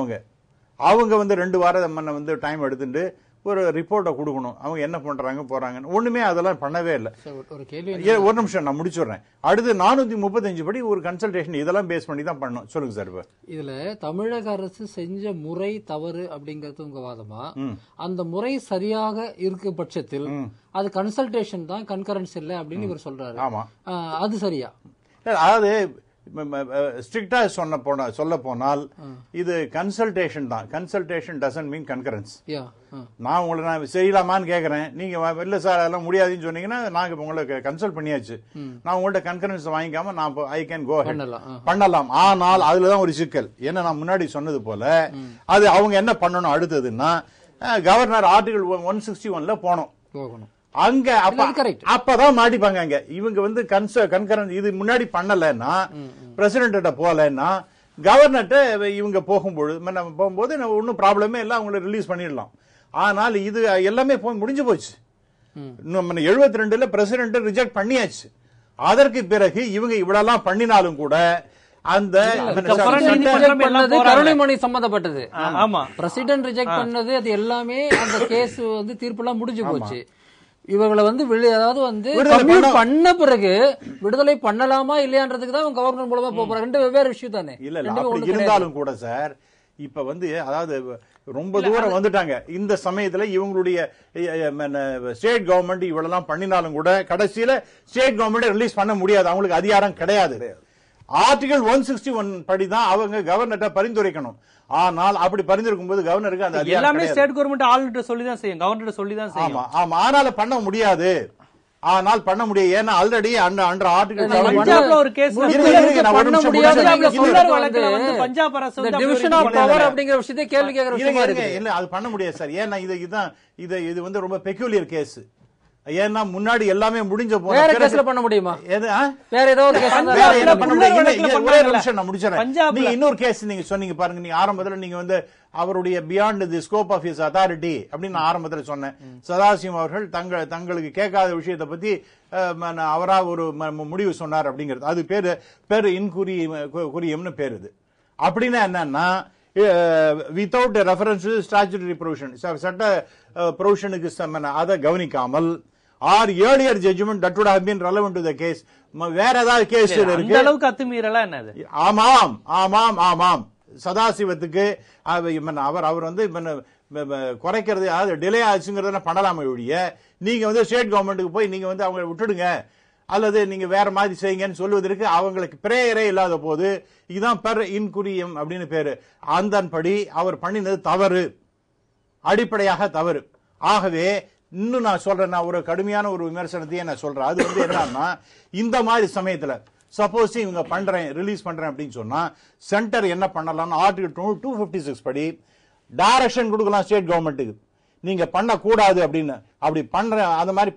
அவங்க வந்து 2 வாரம் வந்து டைம் எடுத்துட்டு ஒரு ரிப்போர்ட்டை கொடுக்கணும். அவங்க என்ன பண்றாங்க போறாங்கன்னு ஒண்ணுமே அதெல்லாம் பண்ணவே இல்லை. ஒரு கேள்வி, ஒரு நிமிஷம் நான் முடிச்சுடுறேன். அடுத்து 435 படி ஒரு கன்சல்டேஷன் இதெல்லாம் பேஸ் பண்ணி தான் பண்ணணும். சொல்லுங்க சார். இப்ப இதுல தமிழக அரசு செஞ்ச முறை தவறு அப்படிங்கறது உங்க வாதமா? அந்த முறை சரியாக இருக்க பட்சத்தில் அது கன்சல்டேஷன் தான், கன்கரன்ஸ் இல்லை அப்படின்னு இவர் சொல்றாரு. ஆமா, அது சரியா? அதாவது ஸ்ட்ரிக்டா சொல்ல போனால் இது கன்சல்டேஷன் தான். Consultation doesn't mean concurrence. நான் உங்களை நான் செய்யலாமான்னு கேட்கறேன், நீங்க இல்ல சார் அதெல்லாம் முடியாதுன்னு சொன்னீங்கன்னா நாங்க உங்களுக்கு கன்சல்ட் பண்ணியாச்சு. நான் உங்கள்ட்ட கன்கரன்ஸ் வாங்கிக்காம நான் ஐ கேன் கோ பண்ணலாம். ஆனால் அதுலதான் ஒரு சிக்கல். என்ன நான் முன்னாடி சொன்னது போல அது அவங்க என்ன பண்ணணும் அடுத்ததுன்னா கவர்னர் ஆர்டிகல் 161ல போகணும். அங்க அப்பதான் மாட்டிப்பாங்க. அங்க இவங்க வந்து கன்கரன்ஸ் இது முன்னாடி பண்ணலன்னா, பிரசிடென்ட் போலன்னா கவர்னர்ட்ட இவங்க போகும்போது ஒன்னும் ப்ராப்ளமே இல்லை, அவங்களை ரிலீஸ் பண்ணிடலாம். ஆனால் இது எல்லாமே முடிஞ்சு போச்சு. 72ல பிரசிடென்ட் ரிஜெக்ட் பண்ணியாச்சு. அதற்கு பிறகு இவங்க இவ்வளவு பண்ணினாலும் கூட அந்த கருணைமணி சம்பந்தப்பட்டது. ஆமா, பிரசிடென்ட் ரிஜெக்ட் பண்ணது அது எல்லாமே அந்த கேஸ் வந்து தீர்ப்பு எல்லாம் முடிஞ்சு போச்சு. இவர்களை வந்து அதாவது வந்து பண்ண பிறகு விடுதலை பண்ணலாமா இல்லையான்றதுக்கு தான் கவர்னர் மூலமா போறாங்க. 2 வெவ்வேறு விஷயம் தானே. இல்ல இருந்தாலும் கூட சார் இப்ப வந்து அதாவது ரொம்ப தூரம் வந்துட்டாங்க. இந்த சமயத்துல இவங்களுடைய ஸ்டேட் கவர்மெண்ட் இவ்வளவு பண்ணினாலும் கூட கடைசியில ஸ்டேட் கவர்மெண்ட் ரிலீஸ் பண்ண முடியாது, அவங்களுக்கு அதிகாரம் கிடையாது. ஆர்டிகல் 161 படிதான் அவங்க கவர்னர்ட்ட பரிந்துரைக்கணும். ஆனால் அப்படி பரிந்துரைக்கும் போது கவர்னருக்கு அந்த அதிகாரம் எல்லாமே ஸ்டேட் கவர்மெண்ட் ஆளுநர்ட்ட சொல்லி தான் செய்யும், கவர்னர்ட்ட சொல்லி தான் செய்யும். ஆமா, ஆனால பண்ண முடியாது. ஏன்னா ஆல்ரெடி அண்டர் ஆர்டிகல் பஞ்சாப்ல ஒரு கேஸ் பஞ்சாப் அரசு டிவிஷன் ஆஃப் பவர் அப்படிங்கிற விஷயத்தை கேள்வி கேக்குற விஷயமா இருக்கு. இல்ல அது பண்ண முடியாது சார். ஏன்னா இது வந்து ரொம்ப பெக்யூலியர் கேஸ். ஏன்னா முன்னாடி எல்லாமே முடிஞ்ச போது வேற கேஸ்ல பண்ண முடியுமா? வேற ஏதோ ஒரு கேஸ் பண்ண முடியும். ஒரே நிமிஷம் நான் முடிச்சறேன். நீங்க இன்னொரு கேஸ் நீங்க சொன்னீங்க பாருங்க. நீங்க ஆரம்பத்துல நீங்க வந்து அவருடைய beyond the scope of his authority அப்படின்னு ஆரம்பத்துல சொன்னேன். சதாசிவம் அவர்கள் தங்களுக்கு கேட்காத விஷயத்தை பத்தி அவரா ஒரு முடிவு சொன்னார் அப்படிங்கிறது. அது பேரு இன்குரியம்னு பேரு. இது அப்படின்னா என்னன்னா without reference to statutory provision, சட்ட ப்ரொவிஷனுக்கு அதை கவனிக்காமல் or earlier judgment that would have been relevant to the case, வேற ஏதாவது கேஸ் இருக்கு. அந்த அளவுக்கு அத்துமீறலா என்னது? ஆமாம் ஆமாம் ஆமாம். சதாசிவத்துக்கு அவர் வந்து குறைக்கிறது, அதாவது டிலே ஆச்சுங்கிறத பண்ணலாமே ஒழிய நீங்க வந்து ஸ்டேட் கவர்மெண்ட்டுக்கு போய் நீங்க வந்து அவங்க விட்டுடுங்க அல்லது நீங்க வேற மாதிரி செய்யுங்கன்னு சொல்வதற்கு அவங்களுக்கு பிரேயரே இல்லாத போது இதுதான் பெர் இன்குரியம் அப்படின்னு பேரு. அதன்படி அவர் பண்ணினது தவறு, அடிப்படையாக தவறு. ஆகவே இன்னும் நான் சொல்றேன், நான் ஒரு கடுமையான ஒரு விமர்சனத்தையே நான் சொல்றேன். அது வந்து என்னன்னா இந்த மாதிரி சமயத்துல சப்போஸ் இவங்க ரிலீஸ் பண்றேன் அப்படின்னு சொன்னா சென்டர் என்ன பண்ணலாம், ஆர்டிகல் 256 படி டைரக்ஷன் கொடுக்கலாம் ஸ்டேட் கவர்மெண்ட்டுக்கு, நீங்க பண்ணக்கூடாது அப்படின்னு. அப்படி பண்றேன் அந்த மாதிரி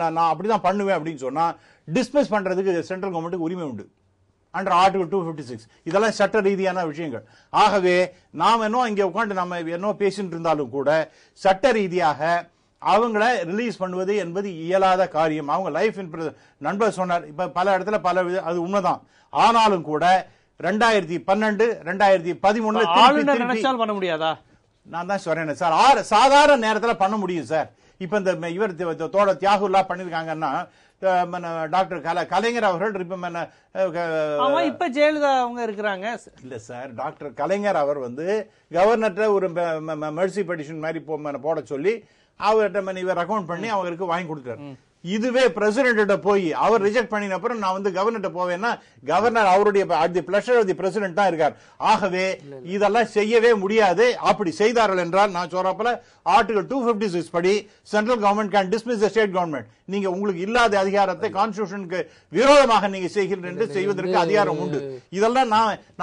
நான் அப்படிதான் பண்ணுவேன் அப்படின்னு சொன்னா டிஸ்மிஸ் பண்றதுக்கு சென்ட்ரல் கவர்மெண்ட்டுக்கு உரிமை உண்டு அண்டர் ஆர்டிகல் 256. இதெல்லாம் சட்ட ரீதியான விஷயங்கள். ஆகவே நாம் இங்க உட்காந்து நம்ம என்ன பேசிட்டு இருந்தாலும் கூட சட்ட ரீதியாக அவங்கள ரிலீஸ் பண்ணுவது என்பது இயலாத காரியம். அவங்க லைஃப் நண்பர் சொன்னார், இப்ப பல இடத்துல அது உண்மைதான். ஆனாலும் கூட 2012 2013 பண்ண முடியாதா? நான் தான் சொல்றேன் சார், சாதாரண நேரத்தில் பண்ண முடியும் சார். இப்ப இந்த இவர் தோட தியாகுல்லா பண்ணிருக்காங்கன்னா டாக்டர் கலைஞர் அவர்கள் இப்ப ஜெயலலிதா அவங்க இருக்கிறாங்க. இல்ல சார், டாக்டர் கலைஞர் அவர் வந்து கவர்னர்ட்ட ஒரு மெர்சி பெட்டிஷன் மாதிரி போட சொல்லி அவர்கிட்ட இவர் அக்கௌண்ட் பண்ணி அவருக்கு வாங்கி கொடுத்தாரு. இதுவே பிரசிடென்ட் போய் அவர் ரிஜெக்ட் பண்ணின அப்புறம் நான் வந்து கவர்னர் போவேன்னா கவர்னர் அவருடைய பிளஷர் ஆஃப் தி பிரசிடென்ட் தான் இருக்கார். ஆகவே இதெல்லாம் செய்யவே முடியாது. அப்படி செய்தார்கள் என்றால் நான் சொல்றப்பல ஆர்டிகல் 256 படி central government can dismiss the state government. நீங்க உங்களுக்கு இல்லாத அதிகாரத்தை கான்ஸ்டிடியூஷனுக்கு விரோதமாக நீங்க செய்கிறீர்கள் என்று செய்வதற்கு அதிகாரம் உண்டு. இதெல்லாம்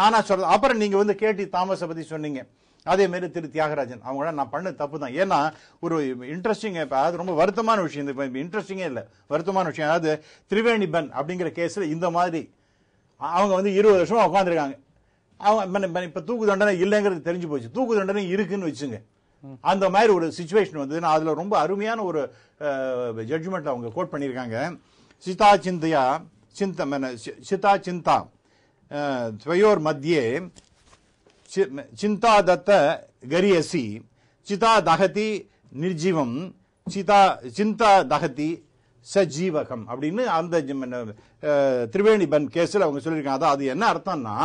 நானா சொல்றேன். அப்புறம் நீங்க வந்து கேடி தாமஸ் பத்தி சொன்னீங்க. அதே மாதிரி திரு தியாகராஜன் அவங்கள நான் பண்ண தப்பு தான். ஏன்னா ஒரு இன்ட்ரெஸ்டிங், அது ரொம்ப வருத்தமான விஷயம். இப்போ இன்ட்ரெஸ்டிங்கே இல்லை, வருத்தமான விஷயம். அதாவது திரிவேணி பென் அப்படிங்கிற கேஸில் இந்த மாதிரி அவங்க வந்து 20 வருஷமா உட்காந்துருக்காங்க. அவங்க இப்போ தூக்கு தண்டனை இல்லைங்கிறது தெரிஞ்சு போச்சு, தூக்கு தண்டனை இருக்குன்னு வச்சுங்க. அந்த மாதிரி ஒரு சிச்சுவேஷன் வந்து அதில் ரொம்ப அருமையான ஒரு ஜட்ஜ்மெண்ட் அவங்க கோட் பண்ணியிருக்காங்க. சிதா சிந்தா துவயோர் மத்தியே சிந்தா தத்த கரியசி சிதா தகதி நிர்ஜீவம் சிந்தா தகதி சஜீவகம் அப்படின்னு அந்த திரிவேணி பென் கேஸில் அவங்க சொல்லியிருக்காங்க. அதான் அது என்ன அர்த்தம்னா,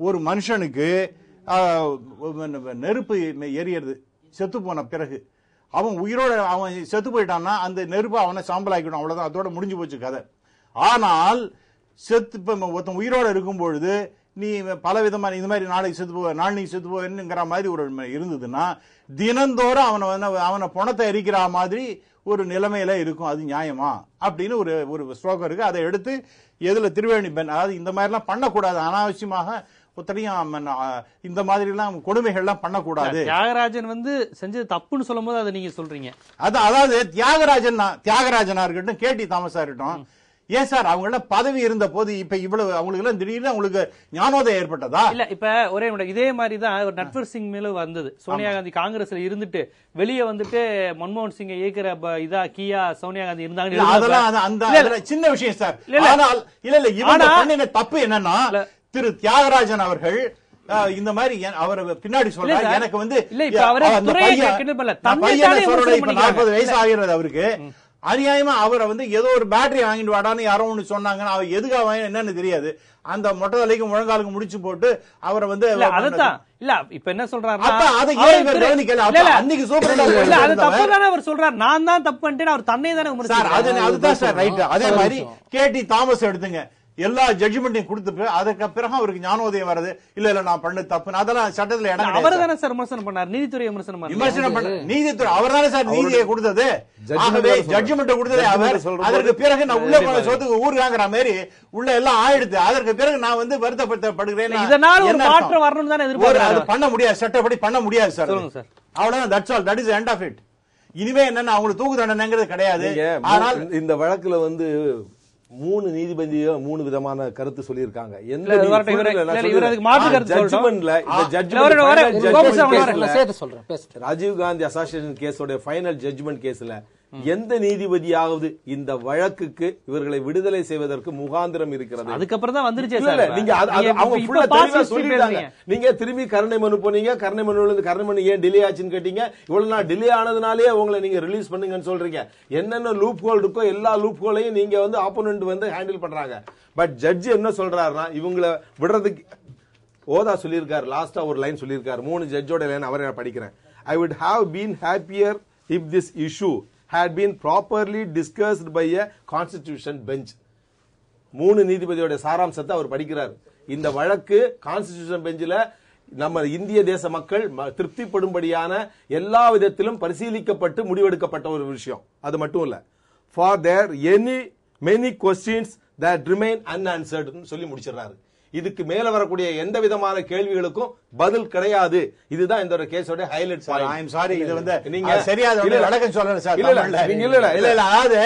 ஒரு மனுஷனுக்கு நெருப்பு எரியறது செத்து போன பிறகு அவன் உயிரோட அவன் செத்து போயிட்டான்னா அந்த நெருப்பு அவனை சாம்பலாக்கிடும், அவ்வளவுதான், அதோட முடிஞ்சு போச்சு கதை. ஆனால் ஒருத்தன் உயிரோட இருக்கும் பொழுது நீ பல விதமான இந்த மாதிரி நாளைக்கு செத்து போ நாளைக்கு செத்து போங்கிற மாதிரி ஒரு இருந்ததுன்னா தினந்தோறும் அவனை பணத்தை எரிக்கிற மாதிரி ஒரு நிலைமையில இருக்கும். அது நியாயமா அப்படின்னு ஒரு ஸ்லோகம் இருக்கு. அதை எடுத்து எதுல திரிவேணி பென், அதாவது இந்த மாதிரிலாம் பண்ணக்கூடாது, அனாவசியமாக ஒத்தனையும் இந்த மாதிரி எல்லாம் கொடுமைகள்லாம் பண்ணக்கூடாது. தியாகராஜன் வந்து செஞ்சது தப்புன்னு சொல்லும் போது அதை நீங்க சொல்றீங்க. அதாவது தியாகராஜனா இருக்கட்டும், கேடி தாமஸா இருக்கட்டும், ஏன் சார் அவங்க எல்லாம் பதவி இருந்த போது இப்ப இவ்வளவு அவங்களுக்கு எல்லாம் திடீர்னு அவங்களுக்கு ஞானோதயம் ஏற்பட்டதா? இல்ல, இப்ப ஒரே இதே மாதிரிதான் ஒரு நட்வர் சிங் மேலும் வந்தது. சோனியா காந்தி காங்கிரஸ்ல இருந்துட்டு வெளியே வந்துட்டு மன்மோகன் சிங் இயக்கிற இதா கியா சோனியா காந்தி இருந்தாங்க. அதெல்லாம் அந்த சின்ன விஷயம் சார். ஆனால் இல்ல இவங்க பண்ணின தப்பு என்னன்னா, திரு தியாகராஜன் அவர்கள் இந்த மாதிரி அவர் பின்னாடி சொல்றாரு, எனக்கு வந்து 40 வயசு ஆகிறது அவருக்கு, அநியாயமா அவரை வந்து ஏதோ ஒரு பேட்டரி வாங்கிட்டு வாடான்னு யாரோ ஒண்ணு சொன்னாங்க. அவர் எதுக்காக வாங்க என்னன்னு தெரியாது, அந்த மொட்டை தலைக்கு முழங்காலுக்கு முடிச்சு போட்டு அவரை வந்து இல்ல இப்ப என்ன சொல்றாரு, அவர் சொல்றாரு நான் தான் தப்பு பண்ணிட்டேன், அவர் தன்னை தானே. அதுதான் சார் ரைட். அதே மாதிரி கேடி தாமஸ் எடுத்துங்க, எல்லா ஜட்ஜ்மெண்ட்டையும் கொடுத்து அதுக்கு பிறகு அவருக்கு ஞானோதயம் வருது, இல்ல நான் பண்ண தப்பு, அதெல்லாம் சட்டத்துல இடம். அவர் தானே சார் விமர்சனம் பண்ணார், நீதித்துறை விமர்சனம் பண்ண நீதித்துறை அவர் தானே சார் நீதியை கொடுத்தது. ஆகவே ஜட்ஜ்மெண்ட் கொடுத்ததே அவர். அதற்கு பிறகு நான் உள்ள போன சொத்துக்கு ஊருக்காங்கிற மாதிரி உள்ள எல்லாம் ஆயிடுது. அதற்கு பிறகு நான் வந்து வருத்தப்படுகிறேன். இதனால ஒரு மாற்றம் வரணும் தானே எதிர்பார்க்கிறேன். அது பண்ண முடியாது, சட்டப்படி பண்ண முடியாது சார். அவ்வளவுதான், that's all, that is end of it. இனிமே என்னன்னா அவங்களுக்கு தூக்கு தண்டனைங்கிறது கிடையாது. ஆனால் இந்த வழக்குல வந்து 3 நீதிபதியோ 3 விதமான கருத்து சொல்லியிருக்காங்க. ராஜீவ் காந்தி அசாசினேஷன் கேஸோட ஃபைனல் ஜட்ஜ்மெண்ட் கேஸ்ல எந்த நீதிபதியாவது இந்த வழக்குக்கு இவர்களை விடுதலை செய்வதற்கு முகாந்திரம் இருக்கிறது? அதுக்கப்புறம் தான் வந்துருச்சு. நீங்க திரும்பி கருணை மனு போனீங்க, கருணை மனு ஏன் டிலே ஆச்சுன்னு கேட்டீங்க. இவ்வளவு நாள் டிலே ஆனதுனாலே உங்களை நீங்க ரிலீஸ் பண்ணுங்கன்னு சொல்றீங்க. என்னென்ன லூப் ஹோல் இருக்கோ எல்லா லூப் ஹோலையும் நீங்க வந்து ஆப்போனன்ட் வந்து ஹேண்டில் பண்றாங்க. பட் ஜட்ஜ் என்ன சொல்றாருன்னா இவங்களை விடுறதுக்கு ஓதா சொல்லியிருக்காரு, லாஸ்டா ஒரு லைன் சொல்லியிருக்காரு, 3 ஜட்ஜோட லைன் அவரை படிக்கிறேன். I would have been happier if this issue had been properly discussed by a constitution bench. 3 நீதிபதியோட சாராம்சத்தை அவர் படிக்கிறார். இந்த வழக்கு கான்ஸ்டிடியூஷன் பெஞ்சில நம்ம இந்திய தேச மக்கள் திருப்திப்படும்படியான எல்லா விதத்திலும் பரிசீலிக்கப்பட்டு முடிவெடுக்கப்பட்ட ஒரு விஷயம். அது மட்டும் இல்ல, for there many questions that remain unanswered சொல்லி முடிச்சிடறாரு. இதுக்கு மேல வரக்கூடிய எந்த விதமான கேள்விகளுக்கும் பதில் கிடையாது. இதுதான் இந்த கேஸோட highlight point. I am sorry, இது வந்து நீங்க சரியா விளக்கம் சொல்றேன் சார். இல்ல அதாவது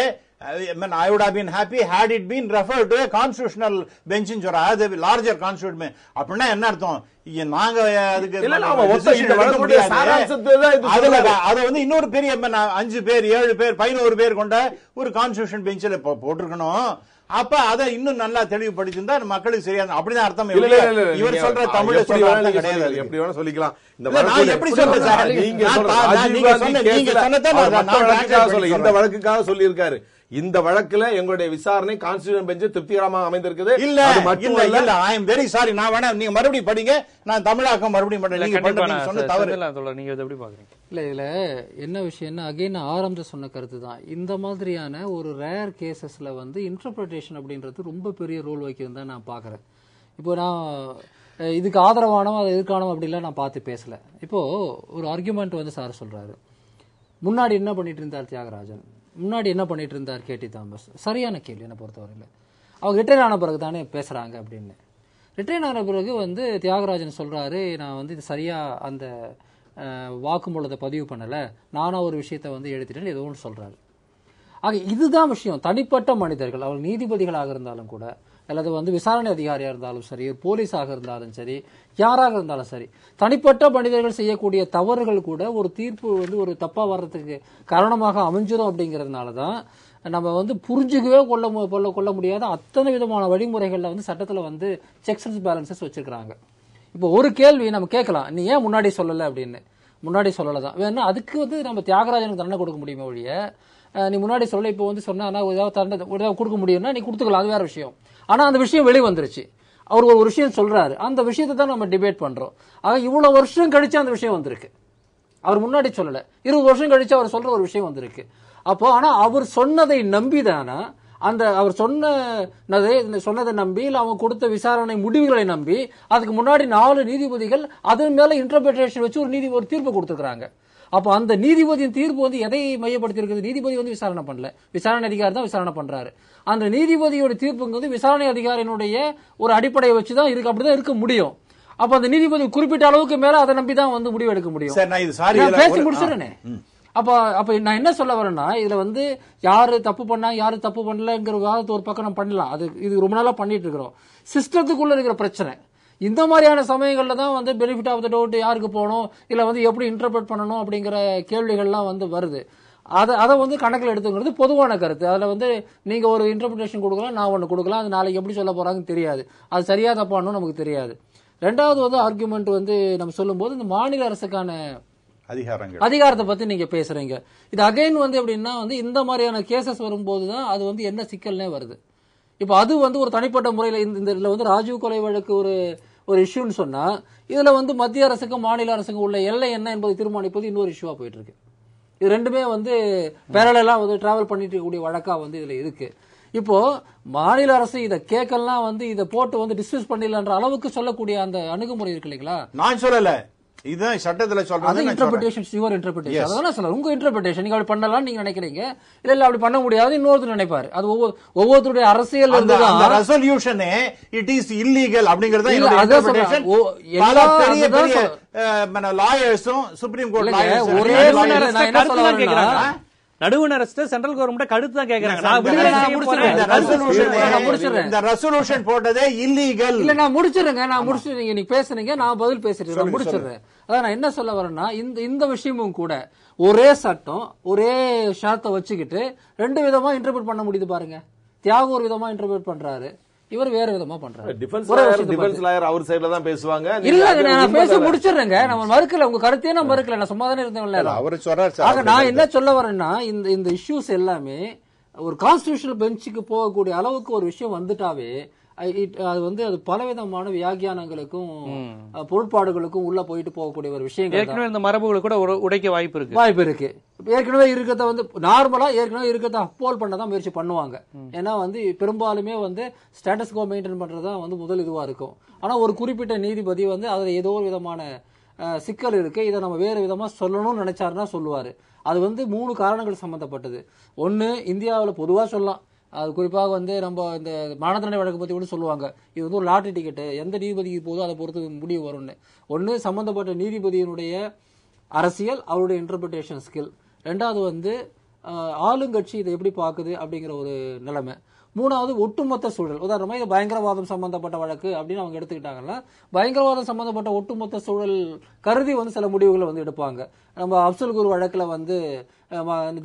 I would have been happy had it been referred to a constitutional bench ன்னு சொல்ற, அது larger constitution. அப்படின்னா என்ன அர்த்தம்? நாங்க அதுக்கு அது வந்து இன்னொரு பெரிய 5 பேர் 7 பேர் 11 பேர் கொண்ட ஒரு கான்ஸ்டிடியூஷன் பெஞ்சில் போட்டிருக்கணும். அப்ப அதை இன்னும் நல்லா தெளிவுபடுத்திருந்தா மக்களுக்கு சரியான அப்படிதான் அர்த்தம். இவர் சொல்ற தமிழ் கிடையாது, எப்படி வேணா சொல்லிக்கலாம். இந்த வழக்குக்காக சொல்லி இருக்காரு. இந்த வழக்குல எங்களுடைய விசாரணை கான்ஸ்டிடியூஷன் பெஞ்ச் திருப்திகரமாக அமைந்திருக்குது. இல்ல ஐ எம் வெரி சாரி. நான் வேணா நீங்க மறுபடியும் படிங்க, நான் தமிழாக்கம் மறுபடியும் பண்றேன். சொன்ன தவறு நீங்க எப்படி பாக்குறீங்க? இல்ல இதுல என்ன விஷயம்னா, அகைன் ஆரம்பத்துல சொன்ன கருத்து தான். இந்த மாதிரியான ஒரு ரேர் கேசஸ்ல வந்து இன்டர்பிரேஷன் அப்படின்றது ரொம்ப பெரிய ரோல் வைக்கிறது தான் நான் பாக்குறேன். இப்போ நான் இதுக்கு ஆதரவானோ அதை எதிர்க்கானோ அப்படிலாம் நான் பார்த்து பேசல. இப்போ ஒரு ஆர்குமெண்ட் வந்து சார் சொல்றாரு, முன்னாடி என்ன பண்ணிட்டு இருந்தார் தியாகராஜன், முன்னாடி என்ன பண்ணிட்டு இருந்தார் கேடி தாமஸ். சரியான கேள்வி என்னை பொறுத்தவரையில். அவங்க ரிட்டையர் ஆன பிறகு தானே பேசுறாங்க அப்படின்னு. ரிட்டைன் ஆன பிறகு வந்து தியாகராஜன் சொல்றாரு, நான் வந்து இது சரியா அந்த வாக்குமூலத்தை பதிவு பண்ணல, நானா ஒரு விஷயத்த வந்து எழுதிட்டேன்னு ஏதோ ஒன்று சொல்றாரு. ஆக இதுதான் விஷயம். தனிப்பட்ட மனிதர்கள், அவர் நீதிபதிகளாக இருந்தாலும் கூட, அல்லது வந்து விசாரணை அதிகாரியா இருந்தாலும் சரி, போலீஸாக இருந்தாலும் சரி, யாராக இருந்தாலும் சரி, தனிப்பட்ட மனிதர்கள் செய்யக்கூடிய தவறுகள் கூட ஒரு தீர்ப்பு வந்து ஒரு தப்பா வர்றதுக்கு காரணமாக அமைஞ்சிடும். அப்படிங்கிறதுனால தான் நம்ம வந்து புரிஞ்சுக்கவே கொள்ள முடியாத அத்தனை விதமான வழிமுறைகள்ல வந்து சட்டத்துல வந்து செக்ஸ் அண்ட் பேலன்சஸ் வச்சிருக்கிறாங்க. இப்போ ஒரு கேள்வி நம்ம கேட்கலாம், நீ ஏன் முன்னாடி சொல்லலை அப்படின்னு. முன்னாடி சொல்லலைதான் வேணா, அதுக்கு வந்து நம்ம தியாகராஜனுக்கு தண்டனை கொடுக்க முடியுமே ஒழிய, நீ முன்னாடி சொல்ல இப்போ வந்து சொன்னா ஏதாவது கொடுக்க முடியும்னா நீ கொடுத்துக்கலாம், அது வேற விஷயம். ஆனா அந்த விஷயம் வெளியே வந்துருச்சு, அவர் ஒரு விஷயம் சொல்றாரு, அந்த விஷயத்தை தான் நம்ம டிபேட் பண்றோம். ஆக இவ்வளவு வருஷம் கழிச்சு அந்த விஷயம் வந்திருக்கு, அவர் முன்னாடி சொல்லல, 20 வருஷம் கழிச்சு அவர் சொல்ற ஒரு விஷயம் வந்திருக்கு. அப்போ ஆனா அவர் சொன்னதை நம்பிதானா, அந்த அவர் சொன்னதை நம்பி, இல்ல அவங்க கொடுத்த விசாரணை முடிவுகளை நம்பி, அதுக்கு முன்னாடி 4 நீதிபதிகள் அதன் மேல இன்டர்பிரேஷன் வச்சு ஒரு தீர்ப்பு கொடுத்துருக்காங்க. அப்போ அந்த நீதிபதியின் தீர்ப்பு வந்து எதை மையப்படுத்தி இருக்குது? நீதிபதி வந்து விசாரணை பண்ணல, விசாரணை அதிகாரி தான் விசாரணை பண்றாரு. அந்த நீதிபதியோட தீர்ப்புங்க வந்து விசாரணை அதிகாரியினுடைய ஒரு அடிப்படையை வச்சுதான் இருக்கு, அப்படிதான் இருக்க முடியும். அப்ப அந்த நீதிபதி குறிப்பிட்ட அளவுக்கு மேல அதை நம்பிதான் வந்து முடிவு எடுக்க முடியும். பேசி முடிச்சிடறேனே. அப்ப நான் என்ன சொல்ல வரேன்னா, இதுல வந்து யாரு தப்பு பண்ணா யாரு தப்பு பண்ணலங்கிற விவாதத்தை ஒரு பக்கம் நம்ம பண்ணலாம், அது இது ரொம்ப நாளா பண்ணிட்டு இருக்கிறோம். சிஸ்டத்துக்குள்ள இருக்கிற பிரச்சனை இந்த மாதிரியான சமயங்கள்ல தான் வந்து பெனிஃபிட் ஆஃப் த டவுட் யாருக்கு போகணும், இல்ல வந்து எப்படி இன்டர்பிரட் பண்ணணும் அப்படிங்கிற கேள்விகள்லாம் வந்து வருது. அதை வந்து கணக்கில் எடுத்துக்கிறது பொதுவான கருத்து. அதுல வந்து நீங்க ஒரு இன்டர்பிரேஷன் கொடுக்கலாம், நான் ஒன்று கொடுக்கலாம், அது நாளைக்கு எப்படி சொல்ல போறாங்கன்னு தெரியாது, அது சரியா தப்பானும் நமக்கு தெரியாது. ரெண்டாவது வந்து ஆர்குமெண்ட் வந்து நம்ம சொல்லும் போது இந்த மாநில அரசுக்கான அதிகாரத்தை பத்தி நீங்க பேசுறீங்க. இது அகைன் வந்து எப்படின்னா வந்து இந்த மாதிரியான கேசஸ் வரும்போதுதான் அது வந்து என்ன சிக்கல்னே வருது. இப்ப அது வந்து ஒரு தனிப்பட்ட முறையில இந்த இதுல வந்து ராஜீவ் கொலை வழக்கு ஒரு இஷ்யூன்னு சொன்னா, இதுல வந்து மத்திய அரசுக்கும் மாநில அரசுக்கும் உள்ள எல்லை என்ன என்பதை தீர்மானிப்பது இன்னொரு இஷ்யூவா போயிட்டு இருக்கு. இது ரெண்டுமே வந்து பேரலா வந்து டிராவல் பண்ணிட்டு இருக்கக்கூடிய வழக்கா வந்து இதுல இருக்கு. இப்போ மாநில அரசு இதை கேட்கலாம் வந்து இதை போட்டு வந்து டிஸ்கஸ் பண்ணிடலான்ற அளவுக்கு சொல்லக்கூடிய அந்த அணுகுமுறை இருக்கு இல்லைங்களா? நான் சொல்லல, இதுதான் சட்டத்துல சொல்றது. இன்டர்பிரேஷன் யுவர் இன்டர்பிரேஷன், அதான் சொல்ல உங்க இன்டர்பிரேஷன். நீங்க அப்படி பண்ணலாம் நீங்க நினைக்கிறீங்க, இல்ல அப்படி பண்ண முடியாது இன்னொருத்தர் நினைப்பாரு. அது ஒவ்வொருத்தருடைய அரசியல் ரெசல்யூஷன் இட் இஸ் இல்லீகல் அப்படிங்கறது எல்லா லாயர்ஸும் சுப்ரீம் கோர்ட் நடுவண் அரசு சென்ட்ரல் கவர்மெண்ட் கடுத்து தான் கேக்குறாங்க. இந்த ரெசல்யூஷன் போட்டதே இல்லீகல். இல்ல நான் முடிச்சிடுறேங்க, நான் முடிச்சு நீங்க பேசுறீங்க, நான் பதில் பேசிட்டு முடிச்சிடுறேன். அதான் நான் என்ன சொல்ல வரேன்னா, இந்த விஷயமும் கூட ஒரே சட்டம் ஒரே ஷார்ட்டை வச்சுக்கிட்டு ரெண்டு விதமா இன்டர்பிரட் பண்ண முடியுது பாருங்க. தியாகம் ஒரு விதமா இன்டர்பிரட் பண்றாரு, இவர் வேற விதமா பண்றாரு. டிஃபென்ஸ் லாயர் அவர் சைடுல தான் பேசுவாங்க. இல்ல நான் பேச முடிச்சிடுறேங்க, நம்ம மறுக்கல, உங்க கருத்தையே நான் மறுக்கல, நான் சும்மா தானே இருந்தேன். நான் என்ன சொல்ல வரேன்னா, இந்த இஷ்யூஸ் எல்லாமே ஒரு கான்ஸ்டிடியூஷனல் பெஞ்சுக்கு போகக்கூடிய அளவுக்கு ஒரு விஷயம் வந்துட்டாவே அது வந்து அது பலவிதமான வியாக்கியானங்களுக்கும் பொருட்பாடுகளுக்கும் உள்ள போயிட்டு போகக்கூடிய ஒரு விஷயம். ஏற்கனவே இந்த மரபுகள் கூட உடைக்க வாய்ப்பு இருக்கு. ஏற்கனவே இருக்கத வந்து நார்மலா ஏற்கனவே இருக்கத அப்போல் பண்ணதான் முயற்சி பண்ணுவாங்க. ஏன்னா வந்து பெரும்பாலுமே வந்து ஸ்டேட்டஸ் கோ மெயின்டைன் பண்றதுதான் வந்து முதல் இதுவா இருக்கும். ஆனா ஒரு குறிப்பிட்ட நீதிபதி வந்து அதுல ஏதோ ஒரு விதமான சிக்கல் இருக்கு, இதை நம்ம வேறு விதமா சொல்லணும்னு நினைச்சாருன்னா சொல்லுவாரு. அது வந்து 3 காரணங்கள் சம்பந்தப்பட்டது. ஒன்னு, இந்தியாவில் பொதுவா சொல்லலாம், அது குறிப்பாக வந்து நம்ம இந்த மரண வழக்கு பத்தி கூட சொல்லுவாங்க, இது வந்து ஒரு லாட்டரி டிக்கெட்டு, எந்த நீதிபதிக்கு போதோ அதை பொறுத்து முடிவு வரும்னு. ஒன்னு சம்பந்தப்பட்ட நீதிபதியினுடைய அரசியல், அவருடைய இன்டர்பிரிட்டேஷன் ஸ்கில். ரெண்டாவது வந்து ஆளுங்கட்சி இதை எப்படி பாக்குது அப்படிங்கிற ஒரு நிலைமை. மூணாவது ஒட்டுமொத்த சூழல். உதாரணமா இது பயங்கரவாதம் சம்பந்தப்பட்ட வழக்கு அப்படின்னு அவங்க எடுத்துக்கிட்டாங்கன்னா, பயங்கரவாதம் சம்பந்தப்பட்ட ஒட்டுமொத்த சூழல் கருதி வந்து சில முடிவுகளை வந்து எடுப்பாங்க. நம்ம அப்சல் குரு வழக்குல வந்து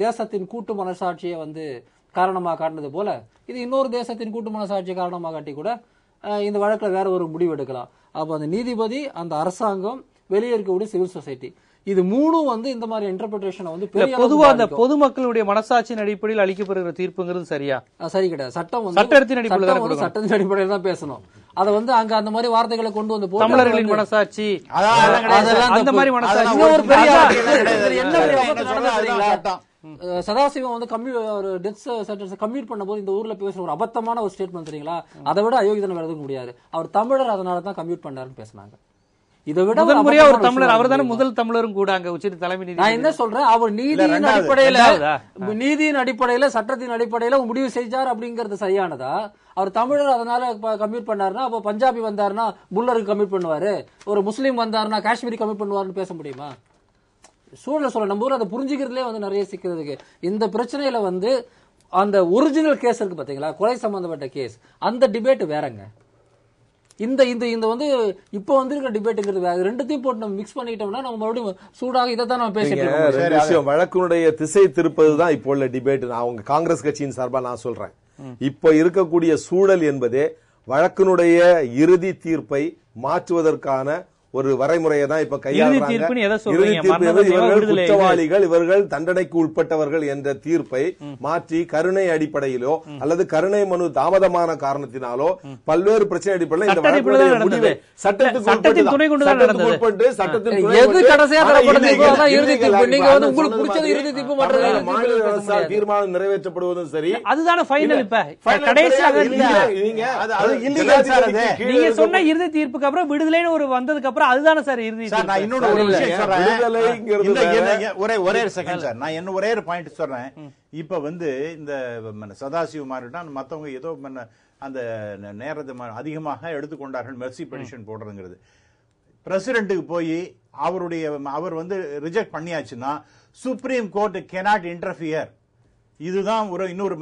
தேசத்தின் கூட்டு மனசாட்சியை வந்து காரணமாக காட்டினது போல, இது இன்னொரு தேசத்தின் கூட்டு மனசாட்சியை காரணமாக காட்டி கூட இந்த வழக்குல வேற ஒரு முடிவு எடுக்கலாம். அப்ப அந்த நீதிபதி, அந்த அரசாங்கம், வெளியே இருக்கக்கூடிய சிவில் சொசைட்டி, இது 3 வந்து இந்த மாதிரி இன்டர்பிரேஷனை வந்து பொதுவா அந்த பொதுமக்களுடைய மனசாட்சியின் அடிப்படையில் அளிக்கப்படுகிற தீர்ப்புங்கிறது சரியா? சரி கிடையாது. சட்டம் வந்து சட்டத்தின் அடிப்படையில் தான் பேசணும். அதை வந்து அங்க அந்த மாதிரி வார்த்தைகளை கொண்டு வந்து தமிழர்களின் மனசாட்சி, அந்த மாதிரி மனசாட்சி சதாசிவம் வந்து டெத் சென்டென்ஸ் கம்யூட் பண்ண போது இந்த ஊர்ல பேசுற ஒரு அபத்தமான ஒரு ஸ்டேட்மெண்ட் தெரியுங்களா? அதை விட அயோக்கியத்தனம் வேற எதுவும் முடியாது. அவர் தமிழர், அதனால தான் கம்யூட் பண்ணாருன்னு பேசினாங்க. இதை விட முதல் முறையா ஒரு அபத்தமான தமிழர் விஷயம் அவர் தானே முடியுமா? முதல் தமிழரும் கூட அங்க உச்ச தலைமை நான் நீதிபதி. என்ன சொல்றேன், அவர் நீதியின் ரெண்டாவது, அடிப்படையில ரெண்டாவதா? நீதியின் அடிப்படையில சட்டத்தின் அடிப்படையில முடிவு செஞ்சார் அப்படிங்கறது சரியானதா? அவர் தமிழர் அதனால கம்மிட் பண்ணாருன்னா, அப்போ பஞ்சாபி வந்தாருன்னா புல்லருக்கு கம்மிட் பண்ணுவாரு, ஒரு முஸ்லீம் வந்தாருன்னா காஷ்மீரி கம்மிட் பண்ணுவாருன்னு பேச முடியுமா? சூழலை சொல்ல நம்ம ஊர் அதை புரிஞ்சுக்கிறதுலே வந்து நிறைய சிக்கிறதுக்கு. இந்த பிரச்சனையில வந்து அந்த ஒரிஜினல் கேஸ் இருக்கு பாத்தீங்களா, கொலை சம்பந்தப்பட்ட கேஸ், அந்த டிபேட் வேறங்க. இந்த இந்த இந்த வந்து இப்போ வந்து இருக்கிற டிபேட்டுங்கிறது வேற. ரெண்டுத்தையும் போட்டு நம்ம மிக்ஸ் பண்ணிட்டோம்னா நம்ம மறுபடியும் சூடாக இதை தான் நம்ம பேசிட்டு இருக்கோம். ரெண்டு விஷயம், வழக்கினுடைய திசை திருப்பதுதான் இப்போ உள்ள டிபேட். நான் அவங்க காங்கிரஸ் கட்சியின் சார்பா நான் சொல்றேன், இப்போ இருக்கக்கூடிய சூழல் என்பதே வழக்கினுடைய இறுதி தீர்ப்பை மாற்றுவதற்கான ஒரு வரைமுறையை தான் இப்ப கையாளுறாங்க. இவர்கள் குற்றவாளிகள், இவர்கள் தண்டனைக்கு உட்பட்டவர்கள் என்ற தீர்ப்பை மாற்றி கருணை அடிப்படையிலோ அல்லது கருணை மனு தாமதமான காரணத்தினாலோ பல்வேறு பிரச்சனை அடிப்படையில் இந்த வழக்குடைய முடிவை சட்டத்தின் துணை கொண்டு மாநில அரசால் தீர்மானம் நிறைவேற்றப்படுவதும் சரி, அதுதான ஃபைனல். இப்ப கடைசியாக நீங்க சொன்ன இறுதி தீர்ப்புக்கு அப்புறம் விடுதலைன்னு ஒரு வந்ததுக்கு அப்புறம் அதுதானே சார் இறுதி. நான் இன்னொரு ஒரு விஷயம் சொல்றேன், ஒரே செகண்ட் சார், நான் என்ன ஒரே ஒரு பாயிண்ட் சொல்றேன். இப்ப வந்து இந்த சதாசிவமாரிட்டான் மத்தவங்க ஏதோ அந்த நேரத்தை அதிகமாக எடுத்துக்கொண்டார்கள் மெர்சி பெட்டிஷன் போடுறதுங்கிறது. பிரசிடென்ட்டுக்கு போய் அவர் வந்து ரிஜெக்ட் பண்ணியாச்சுன்னா சுப்ரீம் கோர்ட் கேனாட் இன்டர்ஃபியர். இதுதான் ஒரு இன்னொரு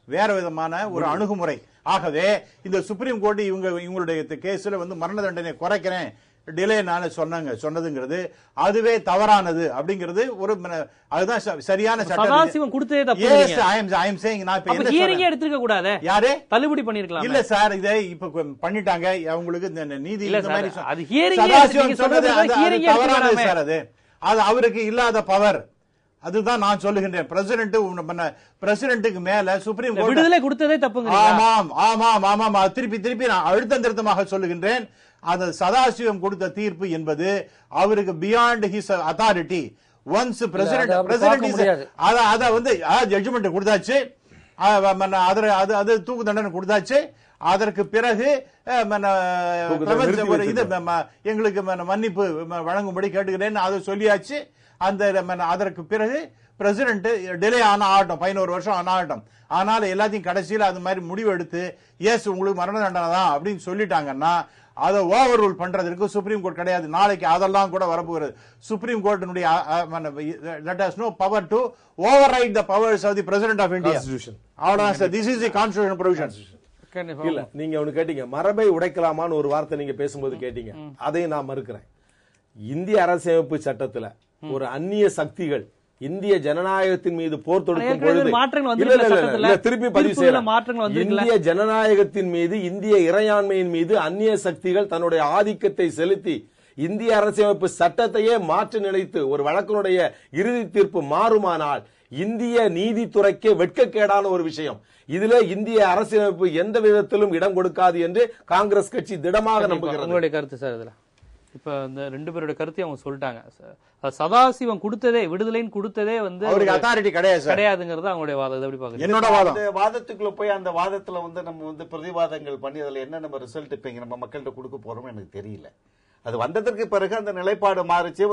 வேற விதமான ஒரு அணுகுமுறை. ஆகவே இந்த சுப்ரீம் கோர்ட் இவங்களுடைய கேஸ்ல வந்து மரண தண்டனை குறைக்கிறேன் டிலே நான் சொன்னதுங்கிறது அதுவே தவறானது அப்படிங்கிறது ஒரு அதுதான் சரியான சட்டம். கொடுத்ததே தப்பு. எடுத்துக்க கூடாது, யாரே தள்ளுபடி பண்ணிருக்கலாம். இல்ல சார், இதை இப்ப பண்ணிட்டாங்க அவங்களுக்கு நீதி தவறானது சார். அது அவருக்கு இல்லாத பவர். அதுதான் நான் சொல்லுகின்றேன். பிரசிடென்ட்டுக்கு மேல சுப்ரீம் கோர்ட் விடுதலை கொடுத்ததே தப்புங்க. ஆமாம் ஆமாம் ஆமாம், திருப்பி நான் அழுத்தம் திருத்தமாக சொல்லுகின்றேன். அந்த சதாசிவம் கொடுத்த தீர்ப்பு என்பது அவருக்கு beyond his authority. Once president அத வந்து ஜட்ஜ்மெண்ட் கொடுத்தாச்சு, அது தூக்கு தண்டனை கொடுத்தாச்சு. அதற்கு பிறகு எங்களுக்கு மன்னிப்பு வழங்கும்படி கேட்டுக்கிறேன் அதை சொல்லியாச்சு. அதற்கு பிறகு பிரசிடென்ட் டிலே ஆகட்டும், 11 வருஷம் ஆகட்டும். ஆனால எல்லாத்தையும் கடைசியில் அது மாதிரி முடிவு எடுத்து எஸ் உங்களுக்கு மரண தண்டனை தான் அப்படின்னு சொல்லிட்டாங்கன்னா அதை ஓவர் ரூல் பண்றதுக்கு சுப்ரீம் கோர்ட் கிடையாது. நாளைக்கு அதெல்லாம் கூட வரப்போகிறது. சுப்ரீம் கோர்ட்டினுடைய let us know power to override the powers of the president of India. அவ்வளவுதான் sir. this is the constitutional provision. இல்ல, நீங்க ஒண்ணு கேட்டீங்க, மரபை உடைக்கலாமான்னு ஒரு வார்த்தை நீங்க பேசும்போது கேட்டீங்க, அதை நான் மறுக்கிறேன். இந்திய அரசியலமைப்பு சட்டத்துல ஒரு அந்நிய சக்திகள் இந்திய ஜனநாயகத்தின் மீது போர் தொடுக்கும் பொழுது திருப்பி பதிவு செய்யலாம், இந்திய ஜனநாயகத்தின் மீது, இந்திய இறையாண்மையின் மீது அந்நிய சக்திகள் தன்னுடைய ஆதிக்கத்தை செலுத்தி இந்திய அரசியலமைப்பு சட்டத்தையே மாற்றி நினைத்து ஒரு வழக்கினுடைய இறுதி தீர்ப்பு மாறுமானால் இந்திய நீதித்துறைக்கு வெட்கக்கேடான ஒரு விஷயம். இதுல இந்திய அரசியலமைப்பு எந்த விதத்திலும் இடம் கொடுக்காது என்று காங்கிரஸ் கட்சி திடமாக நம்புகிறது. உங்களுடைய கருத்து சார் இதுல? இப்ப இந்த ரெண்டு பேருடைய கருத்தையும் அவங்க சொல்லிட்டாங்க. சதாசிவம் கொடுத்ததே, விடுதலைன்னு கொடுத்ததே வந்து அவருக்கு அத்தாரிட்டி கிடையாதுங்கிறது அவங்களுடைய வாதம். எப்படி பாக்குறீங்க? என்னோட வாதத்துக்குள்ள போய் அந்த வாதத்துல வந்து நம்ம வந்து பிரதிவாதங்கள் பண்ணி அதுல என்ன நம்ம ரிசல்ட் இப்ப நம்ம மக்கள்கிட்ட கொடுக்க போறோம்னு எனக்கு தெரியல. அது வந்ததற்கு பிறகு அந்த நிலைப்பாடு மாறிச்சு.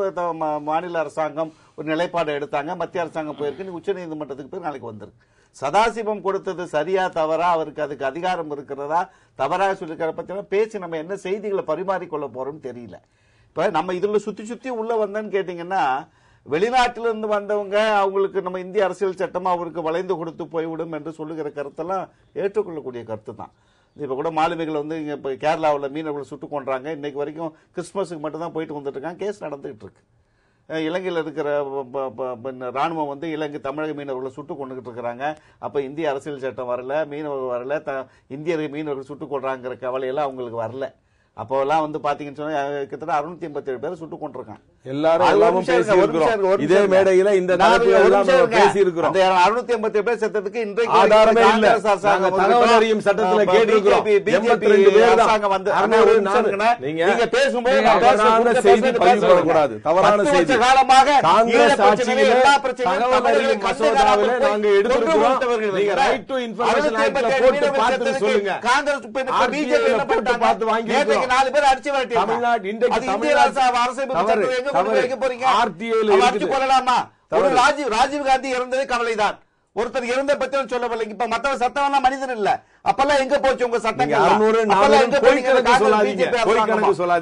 மாநில அரசாங்கம் ஒரு நிலைப்பாடு எடுத்தாங்க, மத்திய அரசாங்கம் போயிருக்கு, உச்ச நீதிமன்றத்துக்கு போய் நாளைக்கு வந்திருக்கு. சதாசிவம் கொடுத்தது சரியா தவறா, அவருக்கு அதுக்கு அதிகாரம் இருக்கிறதா தவறா சொல்லிருக்கிற பத்தி பேசி நம்ம என்ன செய்திகளை பரிமாறிக்கொள்ள போறோம்னு தெரியல. இப்ப நம்ம இதுல சுத்தி உள்ள வந்தேன்னு கேட்டீங்கன்னா, வெளிநாட்டிலிருந்து வந்தவங்க அவங்களுக்கு நம்ம இந்திய அரசியல் சட்டம் அவருக்கு வளைந்து கொடுத்து போய்விடும் என்று சொல்லுகிற கருத்தெல்லாம் ஏற்றுக்கொள்ளக்கூடிய கருத்து தான். இப்ப கூட மாலுமிகள் வந்து இங்க இப்ப கேரளாவில் மீனவர்கள் சுட்டுக் கொன்றாங்க. இன்னைக்கு வரைக்கும் கிறிஸ்துமஸுக்கு மட்டும் தான் போயிட்டு வந்துட்டு இருக்காங்க, கேஸ் நடந்துகிட்டு இருக்கு. இலங்கையில் இருக்கிற ராணுவம் வந்து இலங்கை தமிழக மீனவர்களை சுட்டுக் கொண்டுகிட்டு இருக்கிறாங்க. அப்ப இந்திய அரசியல் சட்டம் வரல, மீனவர்கள் வரல, இந்திய மீனவர்கள் சுட்டுக் கொள்றாங்கிற கவலையெல்லாம் அவங்களுக்கு வரல. அப்போல்லாம் வந்து பாத்தீங்கன்னு சொன்னா கிட்டத்தட்ட 687 பேரை சுட்டுக் கொண்டிருக்காங்க. எல்லாரும் எல்லாமும் பேசியிருக்கிறோம். இதே மேடையில இந்த தலைப்புல எல்லாம் பேசியிருக்கிறோம். அந்த 687 பேர் செத்ததுக்கு இன்றைக்கு ஆதாரமே இல்ல. நாங்க தகவல் அறியும் சட்டத்துல கேட்டிருக்கிறோம். 82 பேர் தான் வந்து நீங்க பேசும்போது செய்தி பதிவுபடக்கூடாது. தவறான செய்தி. காலமாக காங்கிரஸ் ஆட்சியில தகவல் அறியும் மசோதாவில நாங்க எடுத்திருக்கிறோம். நீங்க ரைட் டு இன்ஃபர்மேஷன் ஆக்ட்ல போட்டு பார்த்து சொல்லுங்க. காங்கிரஸ் பிஜேபி என்ன பண்ணிட்டாங்க? பார்த்து வாங்கி நேத்துக்கு 4 பேர் அடிச்சு வரட்டி தமிழ்நாடு இன்றைக்கு தமிழ்நாடு அரசு கொள்ளலாமா? ராஜீவ் காந்தி இறந்தது கவலைதான். ஒருத்தர் இறந்த பத்தி சொல்லவில்லை. இப்ப மத்தவங்க சட்டம் மனிதன் இல்ல. அப்பெல்லாம் எங்க போச்சு உங்க சட்டங்கள்?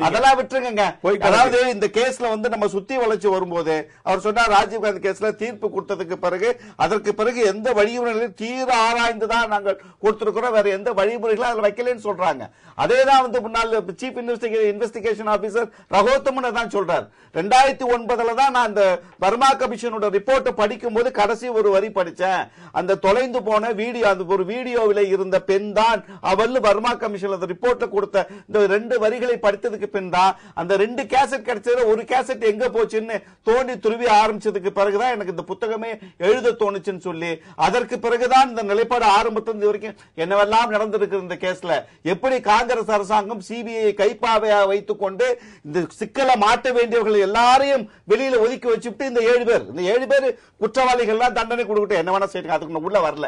அதெல்லாம் விட்டுருங்க. அதாவது இந்த கேஸ்ல வந்து நம்ம சுத்தி வளைச்சு வரும்போது அவர் சொன்னார் ராஜீவ்காந்தி கேஸ்ல தீர்ப்பு கொடுத்ததுக்கு பிறகு அதற்கு பிறகு எந்த வழிமுறைகளையும் தீர ஆராய்ந்துதான் நாங்கள் கொடுத்திருக்கிறோம். வேற எந்த வழிமுறைகளும் அதுல வைக்கலன்னு சொல்றாங்க. அதேதான் வந்து முன்னாள் சீஃப் இன்வெஸ்டிகேஷன் ஆபீசர் ரகோத்தமன் தான் சொல்றாரு. 2009 தான் நான் இந்த பர்மா கமிஷனோட ரிப்போர்ட் படிக்கும் போது கடைசி ஒரு வரி படிச்சேன். அந்த தொலைந்து போன வீடியோ, அந்த ஒரு வீடியோவில் இருந்த பெண் தான் அவள் பர்மா கமிஷன் அந்த ரிப்போர்ட் கொடுத்த இந்த 2 வரிகளை படித்ததுக்கு பின் தான் அந்த 2 கேசட் கிடைச்சது. ஒரு கேசட் எங்க போச்சுன்னு தோண்டி துருவி ஆரம்பிச்சதுக்கு பிறகுதான் எனக்கு இந்த புத்தகமே எழுத தோணுச்சுன்னு சொல்லி அதற்கு பிறகுதான் இந்த நிலைப்பாடு ஆரம்பத்திலிருந்து வரைக்கும் என்னவெல்லாம் நடந்திருக்கு இந்த கேஸ்ல. எப்படி காங்கிரஸ் அரசாங்கம் சிபிஐ கைப்பாவையா வைத்துக் கொண்டு இந்த சிக்கலை மாட்ட வேண்டியவர்கள் எல்லாரையும் வெளியில ஒதுக்கி வச்சுட்டு இந்த 7 பேர் குற்றவாளிகள் தண்டனை கொடுக்கட்டும், என்ன வேணா செய்யுங்க, அதுக்கு உள்ள வரல.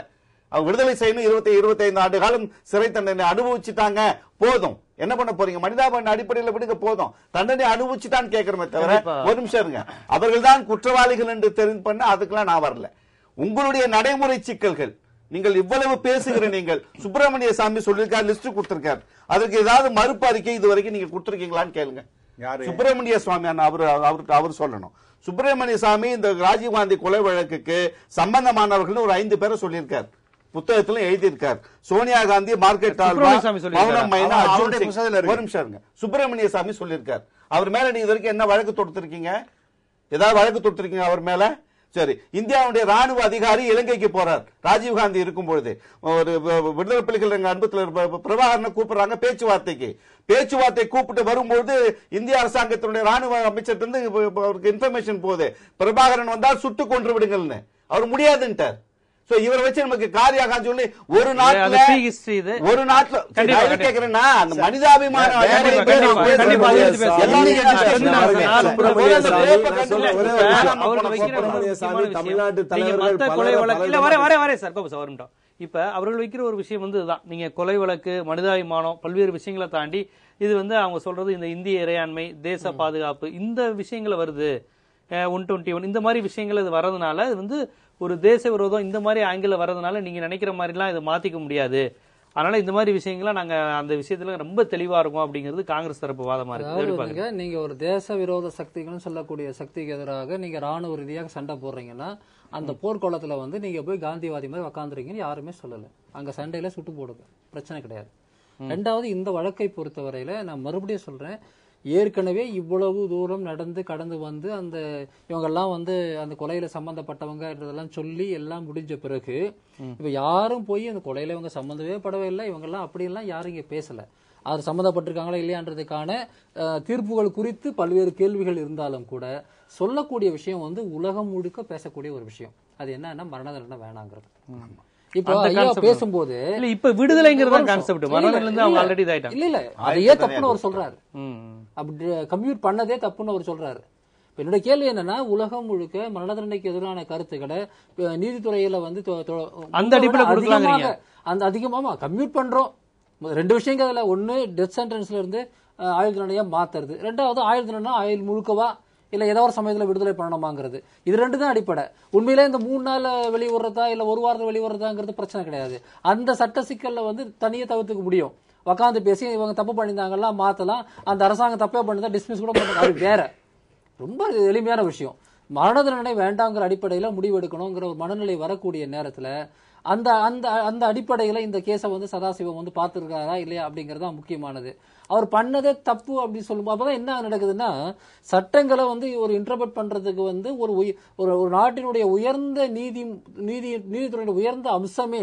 அவங்க விடுதலை செய்யணும். 25 ஆண்டு காலம் சிறை தண்டனை அனுபவிச்சுட்டாங்க, போதும். என்ன பண்ண போறீங்க? மனிதாபிமான அடிப்படையில் விடுங்க, போதும். தண்டனை அனுபவிச்சுட்டான்னு கேட்கிறோமே தவிர ஒரு நிமிஷம் இருங்க, அவர்கள் தான் குற்றவாளிகள் என்று தெரிந்து பண்ண அதுக்கெல்லாம் நான் வரல. உங்களுடைய நடைமுறை சிக்கல்கள் நீங்கள் இவ்வளவு பேசுகிற நீங்கள் சுப்பிரமணிய சாமி சொல்லியிருக்காரு, லிஸ்ட் கொடுத்திருக்காரு. அதற்கு ஏதாவது மறுப்பு அறிக்கை இது வரைக்கும் நீங்க கொடுத்திருக்கீங்களான்னு கேளுங்க. சுப்பிரமணிய சுவாமி அவர் சொல்லணும். சுப்பிரமணிய சாமி இந்த ராஜீவ்காந்தி கொலை வழக்குக்கு சம்பந்தமானவர்கள் ஒரு 5 பேரை சொல்லியிருக்கார், புத்தகத்துல எழுதியிருக்கார். சோனியா காந்தி, மார்க்கெட் சுப்பிரமணிய சாமி சொல்லியிருக்கார். அவர் மேல நீங்க இது வரைக்கும் என்ன வழக்கு தொடுத்திருக்கீங்க? ஏதாவது வழக்கு தொடுத்திருக்கீங்க அவர் மேல? சரி, இந்தியாவுடைய ராணுவ அதிகாரி இலங்கைக்கு போறார் ராஜீவ்காந்தி இருக்கும் பொழுது. ஒரு விடுதலை புலிகள் அன்புல பிரபாகரனை கூப்பிடுறாங்க பேச்சுவார்த்தை கூப்பிட்டு வரும்போது இந்திய அரசாங்கத்தினுடைய ராணுவ அமைச்சர் அவருக்கு இன்ஃபர்மேஷன் போகுது, பிரபாகரன் வந்தால் சுட்டு கொன்று விடுங்கள்னு. அவர் முடியாதுன்ட்டார். இவரை வச்சு நமக்கு காரியாக சொல்லி ஒரு நாட்டுல கேக்குறேன்னா அந்த மனிதாபிமான இப்ப அவர்கள் வைக்கிற ஒரு விஷயம் வந்து இதுதான். நீங்க கொலை வழக்கு, மனிதாபிமானம், பல்வேறு விஷயங்களை தாண்டி இது வந்து அவங்க சொல்றது இந்த இந்திய இறையாண்மை, தேச பாதுகாப்பு, இந்த விஷயங்களை வருது. 121 இந்த மாதிரி விஷயங்கள் இது வர்றதுனால இது வந்து ஒரு தேச விரோதம் இந்த மாதிரி ஆங்கிள் வர்றதுனால நீங்க நினைக்கிற மாதிரிலாம் இதை மாத்திக்க முடியாது. அதனால இந்த மாதிரி விஷயங்களை நாங்க அந்த விஷயத்துல ரொம்ப தெளிவா இருக்கும் அப்படிங்கிறது காங்கிரஸ் தரப்பு வாதமா இருக்கு. நீங்க ஒரு தேச விரோத சக்திகள் சொல்லக்கூடிய சக்திக்கு எதிராக நீங்க ராணுவ ரீதியாக சண்டை போடுறீங்கன்னா அந்த போர்க்கோளத்துல வந்து நீங்க போய் காந்திவாதி மாதிரி உக்காந்துருக்கீங்கன்னு யாருமே சொல்லல. அங்க சண்டையில சுட்டு போடுங்க, பிரச்சனை கிடையாது. 2வது, இந்த வழக்கை பொறுத்தவரையில நான் மறுபடியும் சொல்றேன், ஏற்கனவே இவ்வளவு தூரம் நடந்து கடந்து வந்து அந்த இவங்கெல்லாம் வந்து அந்த கொலையில சம்பந்தப்பட்டவங்கன்றதெல்லாம் சொல்லி எல்லாம் முடிஞ்ச பிறகு இப்ப யாரும் போய் அந்த கொலையில இவங்க சம்பந்தமே படவே இல்லை, இவங்கெல்லாம் அப்படியெல்லாம் யாரும் இங்க பேசல. அது சம்பந்தப்பட்டிருக்காங்களா இல்லையான்றதுக்கான தீர்ப்புகள் குறித்து பல்வேறு கேள்விகள் இருந்தாலும் கூட சொல்லக்கூடிய விஷயம் வந்து உலகம் முழுக்க பேசக்கூடிய ஒரு விஷயம். அது என்னன்னா மரண தண்டனை வேணாங்கிறது. இப்ப பேசும்போது இப்ப விடுதலைங்கிறது கான்செப்ட், மரணத்துல இருந்து அவங்க ஆல்ரெடி இதாயிட்டாங்க. இல்ல அதையே தப்புன்னு அவர் சொல்றாரு. அப்படி கம்யூட் பண்ணதே தப்புன்னு அவர் சொல்றாரு. என்னோட கேள்வி என்னன்னா, உலகம் முழுக்க மரண தண்டனைக்கு எதிரான கருத்துக்களை நீதித்துறையில வந்து அந்த அடிப்படையில் அந்த அதிகமா கம்யூட் பண்றோம். 2 விஷயங்கள் அதுல, ஒன்னு டெத் சென்டென்ஸ்ல இருந்து ஆயுள் தண்டனையா மாத்துறது, 2வது ஆயுள் தண்டனை ஆயுள் முழுக்கவா இல்ல ஏதோ ஒரு சமயத்துல விடுதலை பண்ணணுமாங்கிறது. இது 2 தான் அடிப்படை. உண்மையிலே இந்த 3 நாள் வெளிவரதா இல்ல ஒரு வாரத்தில் வெளிவரதாங்கிறது பிரச்சனை கிடையாது. அந்த சட்ட சிக்கல்ல வந்து தனியே தவிர்த்துக்க முடியும். உக்காந்து பேசி இவங்க தப்பு பண்ணியிருந்தாங்கலாம் மாத்தலாம், அந்த அரசாங்கம் தப்பே பண்ணிதான் டிஸ்மிஸ் கூட பண்ணுறது, அது வேற. ரொம்ப எளிமையான விஷயம். மரண தண்டனை வேண்டாங்கிற அடிப்படையில முடிவு எடுக்கணுங்கிற ஒரு மனநிலை வரக்கூடிய நேரத்துல அந்த அந்த அந்த அடிப்படையில இந்த கேஸை வந்து சதாசிவம் வந்து பார்த்திருக்காரா இல்லையா அப்படிங்கறதா முக்கியமானது. அவர் பண்ணதே தப்பு அப்படின்னு சொல்லும்போது அப்பதான் என்ன நடக்குதுன்னா, சட்டங்களை வந்து ஒரு இன்டர்பிரட் பண்றதுக்கு வந்து ஒரு நாட்டினுடைய உயர்ந்த நீதித்துறையுடைய உயர்ந்த அம்சமே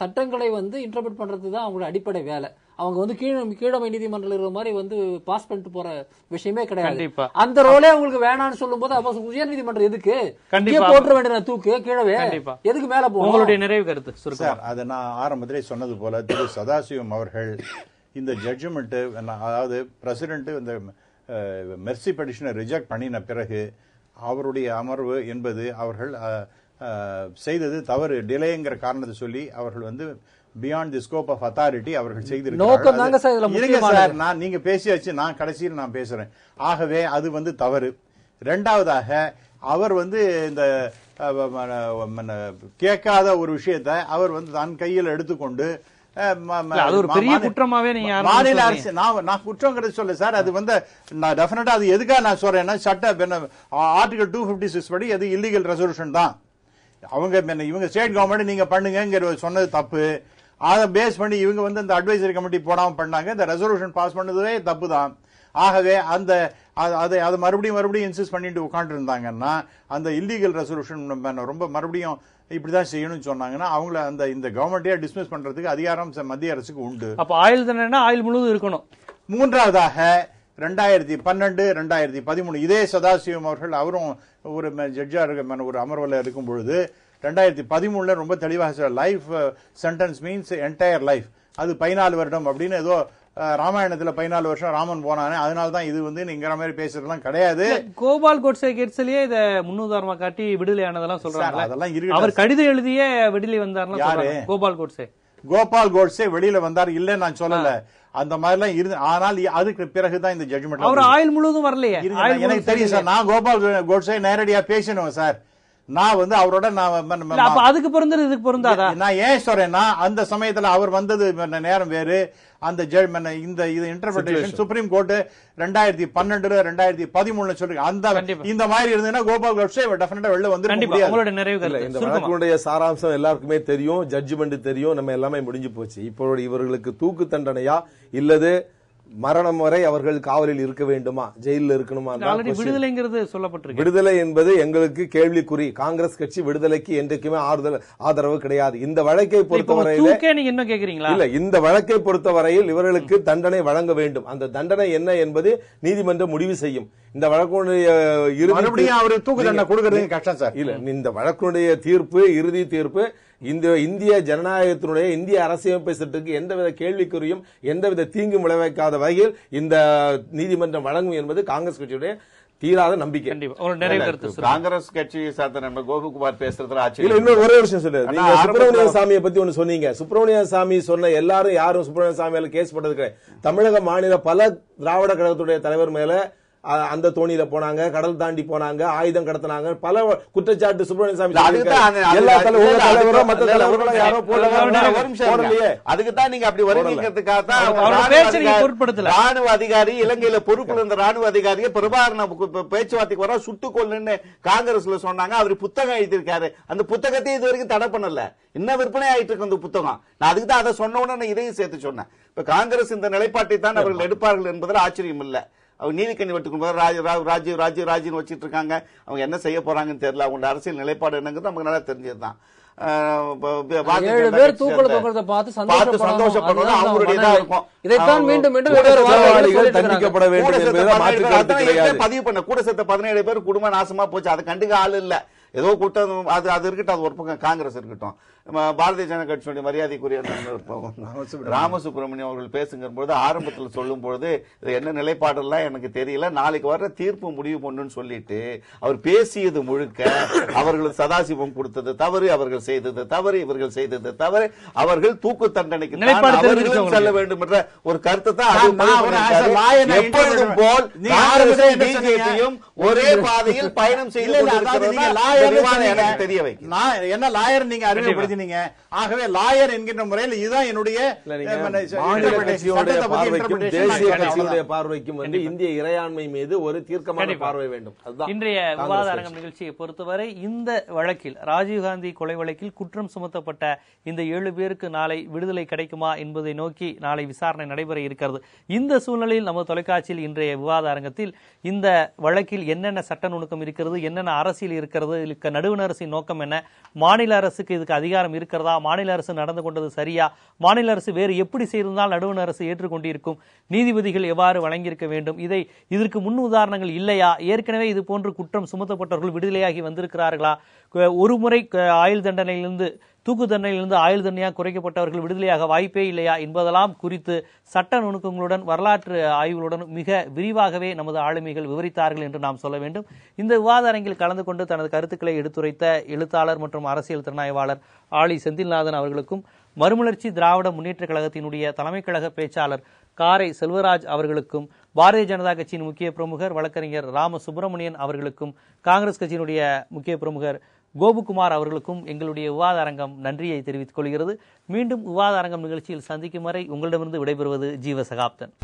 சட்டங்களை வந்து இன்டர்பிரட் பண்றது தான் அவங்களோட அடிப்படை வேலை. அவங்க வந்து கீழமை நீதிமன்றம் இருக்கிற மாதிரி வந்து பாஸ் பண்ணிட்டு போற விஷயமே கிடையாது. கண்டிப்பா. அந்த ரோலே உங்களுக்கு வேணாம்னு சொல்லும் போது அப்ப உயர் நீதிமன்றம் எதுக்கு போட்டுற வேண்டிய தூக்கு கீழவே எதுக்கு மேல போகும்? உங்களுடைய நிறைவு கருத்து சார், அதை நான் ஆரம்பத்திலே சொன்னது போல திரு சதாசிவம் அவர்கள் இந்த ஜட்ஜ்மெண்ட், அதாவது பிரசிடென்ட் இந்த மெர்சி பெட்டிஷனை ரிஜெக்ட் பண்ணின பிறகு அவருடைய அமர்வு என்பது அவர்கள் செய்தது தவறு, டிலேங்கிற காரணத்தை சொல்லி அவர்கள் வந்து beyond the scope of authority அவர்கள் செய்திருக்கிறார். நான் நீங்க பேசியாச்சு, நான் கடைசியில் நான் பேசுறேன். ஆகவே அது வந்து தவறு. இரண்டாவதாக அவர் வந்து இந்த கேட்காத ஒரு விஷயத்தை அவர் வந்து தன் கையில் எடுத்துக்கொண்டு மாநில அரசு, நான் குற்றங்கிறது சொல்ல சார், அது வந்து டெஃபினட்டா அது எதுக்காக நான் சொல்றேன்னா சட்ட ஆர்டிகல் 256 படி அது இல்லீகல் ரெசல்யூஷன் தான். அவங்க இவங்க ஸ்டேட் கவர்மெண்ட் நீங்க பண்ணுங்க சொன்னது தப்பு. அதை பேஸ் பண்ணி இவங்க வந்து இந்த அட்வைசரி கமிட்டி போடாம பண்ணாங்க. இந்த ரெசல்யூஷன் பாஸ் பண்ணதுவே தப்பு தான். ஆகவே அந்த அதை மறுபடியும் இன்சிஸ்ட் பண்ணிட்டு உட்காந்து இருந்தாங்கன்னா அந்த இல்லீகல் ரெசல்யூஷன் ரொம்ப மறுபடியும் இப்படிதான் செய்யணும்னு சொன்னாங்கன்னா அவங்கள அந்த இந்த கவர்மெண்ட்டே டிஸ்மிஸ் பண்றதுக்கு அதிகாரம் மத்திய அரசுக்கு உண்டு. அப்ப ஆயுள் தண்டனை ஆயுள் முழுவதும் இருக்கணும். மூன்றாவதாக 2012, 2013 இதே சதாசிவம் அவர்கள் அவரும் ஒரு ஜட்ஜா ஒரு அமர்வில் இருக்கும் பொழுது 2013 ரொம்ப தெளிவாக life sentence means entire life, அது 14 வருடம் அப்படின்னு ஏதோ ராமாயணத்துல 14 வருஷம் ராமன் போனானே, அதனாலதான் இது வந்து நீங்கிற மாதிரி பேசுறதுலாம் கிடையாது. கோபால் கோட்சே கேட்ஸ்லயே இத முன்னுதாரணமா காட்டி விடுதலை ஆனதெல்லாம் சொல்றாங்க. அதெல்லாம் இருக்கு. அவர் கடிதம் எழுதியே விடுதலை வந்தார். கோபால் கோட்சே வெளியில வந்தார் இல்ல நான் சொல்லல, அந்த மாதிரி எல்லாம் இருந்து. ஆனால் அதுக்கு பிறகுதான் இந்த ஜட்ஜ்மெண்ட். அவர் ஆயுள் முழுவதும் வரலையே. எனக்கு தெரியும் சார், நான் கோபால் கோட்சே நேரடியா பேசணும் சார். நான் வந்து அவரோட அதுக்கு பொருந்தது இதுக்கு பொருந்தாதா? நான் ஏன் சொல்றேன்னா அந்த சமயத்துல அவர் வந்தது நேரம் வேறு. அந்த இந்த இன்டர்பிரேஷன் சுப்ரீம் கோர்ட் 2012 2013 சொல்றீங்க. அந்த இந்த மாதிரி இருந்ததுன்னா கோபால் கோட்சே டெஃபினட்டா வெளில வந்து இந்த வழக்குடைய சாராம்சம் எல்லாருக்குமே தெரியும், ஜட்ஜ்மெண்ட் தெரியும், நம்ம எல்லாமே முடிஞ்சு போச்சு. இப்போ இவர்களுக்கு தூக்கு தண்டனையா இல்லது மரணம் வரை அவர்கள் காவலில் இருக்க வேண்டுமா, ஜெயிலில் இருக்கணுமா? விடுதலைங்கிறது சொல்லப்பட்டிருக்கு. விடுதலை என்பது எங்களுக்கு கேள்விக்குறி. காங்கிரஸ் கட்சி விடுதலைக்கு என்றைக்குமே ஆதரவு கிடையாது. இந்த வழக்கை பொறுத்தவரையில் நீங்க என்ன கேக்குறீங்களா? இல்ல, இந்த வழக்கை பொறுத்தவரையில் இவர்களுக்கு தண்டனை வழங்க வேண்டும். அந்த தண்டனை என்ன என்பது நீதிமன்றம் முடிவு செய்யும். இந்த வழக்குடைய தூக்கு தண்டனை கொடுக்கிறது கஷ்டம் சார். இல்ல, இந்த வழக்குடைய தீர்ப்பு இறுதி தீர்ப்பு இந்த இந்திய ஜனநாயகத்தினுடைய இந்திய அரசியலமைப்பு சட்டத்துக்கு எந்தவித கேள்விக்குறியும் எந்தவித தீங்கும் விளைவிக்காத வகையில் இந்த நீதிமன்றம் வழங்கும் என்பது காங்கிரஸ் கட்சியுடைய தீராத நம்பிக்கை. காங்கிரஸ் கட்சி சார்ந்த நம்ம கோகுகுமார் பேசுறதுல இன்னொரு ஒரே விஷயம் சொல்லுங்க. நீங்க சுப்பிரமணிய சாமியை பத்தி ஒண்ணு சொன்னீங்க. சுப்பிரமணிய சாமி சொன்ன எல்லாரும் யாரும் சுப்பிரமணிய சாமி மேல கேஸ் போட்டது கிடையாது. தமிழக மாநில பல திராவிட கழகத்துடைய தலைவர் மேல அந்த தோணியில போனாங்க, கடல் தாண்டி போனாங்க, ஆயுதம் கடத்தினாங்க, பல குற்றச்சாட்டு சுப்பிரமணிய சாமி. அதுக்குதான் நீங்க அப்படி ராணுவ அதிகாரி இலங்கையில பொறுப்புல இருந்த ராணுவ அதிகாரியை பிரபாகரன் பேச்சுவார்த்தைக்கு வர சுட்டுக்கொள்ளுன்னு காங்கிரஸ்ல சொன்னாங்க. அவர் புத்தகம் எழுதியிருக்காரு. அந்த புத்தகத்தை இது வரைக்கும் தடை பண்ணல, இன்னும் விற்பனை ஆயிட்டு இருக்கு அந்த புத்தகம். நான் அதுக்கு தான் அதை சொன்ன உடனே இதையும் சேர்த்து சொன்னேன். இப்ப காங்கிரஸ் இந்த நிலைப்பாட்டை தான் அவர்கள் எடுப்பார்கள் என்பதில் ஆச்சரியம் இல்லை. அவங்க நீதிக்கண்ணி வெட்டுக்கும் ராஜீவ் வச்சிட்டு இருக்காங்க. அவங்க என்ன செய்ய போறாங்கன்னு தெரியல. அவங்க அரசியல் நிலைப்பாடு என்னங்கிறது நமக்கு நல்லா தெரிஞ்சதுதான். பதிவு பண்ண கூட சேர்த்த 17 பேர் குடும்ப நாசமா போச்சு. அதை கண்டுக்க ஆள் இல்ல. ஏதோ கூட்டம் அது இருக்கட்டும், அது ஒரு பக்கம் காங்கிரஸ் இருக்கட்டும். பாரதிய ஜனதா கட்சியுடைய மரியாதைக்குரிய ராமசுப்ரமணியம் அவர்கள் பேசுகிற பொழுது ஆரம்பத்தில் சொல்லும் பொழுது என்ன நிலைப்பாடெல்லாம் எனக்கு தெரியல, நாளைக்கு வர்ற தீர்ப்பு முடிவு பண்ணுன்னு சொல்லிட்டு அவர் பேசியது முழுக்க அவர்கள் சதாசிவம் கொடுத்தது தவறு, அவர்கள் செய்தது தவறு, இவர்கள் செய்தது தவறு, அவர்கள் தூக்கு தண்டனைக்கு செல்ல வேண்டும் என்ற ஒரு கருத்தை தான் எப்பொழுதும் போல் பிஜேபியும் ஒரே பாதையில் பயணம் செய்து தெரிய வைக்க என்ன லாயர் நீங்க அறிமுகப்படுத்தினீங்க. ஆகவே லாயர் என்கின்ற முறையில் இதுதான் என்னுடைய தேசிய கட்சியுடைய பார்வைக்கும் வந்து இந்திய இறையாண்மை மீது ஒரு தீர்க்கமான பார்வை வேண்டும். இன்றைய விவாத அரங்கம் நிகழ்ச்சியை பொறுத்தவரை இந்த வழக்கில் ராஜீவ்காந்தி கொலை வழக்கில் குற்றம் சுமத்தப்பட்ட இந்த 7 பேருக்கு நாளை விடுதலை கிடைக்குமா என்பதை நோக்கி நாளை விசாரணை நடைபெற இருக்கிறது. இந்த சூழ்நிலையில் நம்ம தொலைக்காட்சியில் இன்றைய விவாத அரங்கத்தில் இந்த வழக்கில் என்னென்ன சட்ட நுணுக்கம் இருக்கிறது, என்னென்ன அரசியல் இருக்கிறது, நடுவண் அரசின் நோக்கம் என்ன, மாநில அரசுக்கு இதுக்கு அதிகாரம் அதிகாரம் இருக்கிறதா, மாநில அரசு நடந்து கொண்டது சரியா, மாநில அரசு வேறு எப்படி செய்திருந்தால் நடுவண் அரசு ஏற்றுக்கொண்டிருக்கும், நீதிபதிகள் எவ்வாறு வழங்கியிருக்க வேண்டும், இதற்கு முன் உதாரணங்கள் இல்லையா, ஏற்கனவே இது போன்று குற்றம் சுமத்தப்பட்டவர்கள் விடுதலையாகி வந்திருக்கிறார்களா, ஒரு முறை ஆயுள் தண்டனையிலிருந்து தூக்கு தண்டனையிலிருந்து ஆயுள் தண்டனையாக குறைக்கப்பட்டவர்கள் விடுதலையாக வாய்ப்பே இல்லையா என்பதெல்லாம் குறித்து சட்ட நுணுக்கங்களுடன் வரலாற்று ஆய்வுகளுடன் மிக விரிவாகவே நமது ஆளுமைகள் விவரித்தார்கள் என்று நாம் சொல்ல வேண்டும். இந்த விவாத அரங்கில் கலந்து கொண்டு தனது கருத்துக்களை எடுத்துரைத்த எழுத்தாளர் மற்றும் அரசியல் திறனாய்வாளர் ஆளி செந்தில்நாதன் அவர்களுக்கும், மறுமலர்ச்சி திராவிட முன்னேற்ற கழகத்தினுடைய தலைமை கழக பேச்சாளர் காரை செல்வராஜ் அவர்களுக்கும், பாரதிய ஜனதா கட்சியின் முக்கிய பிரமுகர் வழக்கறிஞர் ராம சுப்பிரமணியன் அவர்களுக்கும், காங்கிரஸ் கட்சியினுடைய முக்கிய பிரமுகர் கோபுகுமார் அவர்களுக்கும் எங்களுடைய விவாத அரங்கம் நன்றியை தெரிவித்துக் கொள்கிறது. மீண்டும் விவாத அரங்கம் நிகழ்ச்சியில் சந்திக்கும் வரை உங்களிடமிருந்து விடைபெறுவது ஜீவ சகாப்தன்.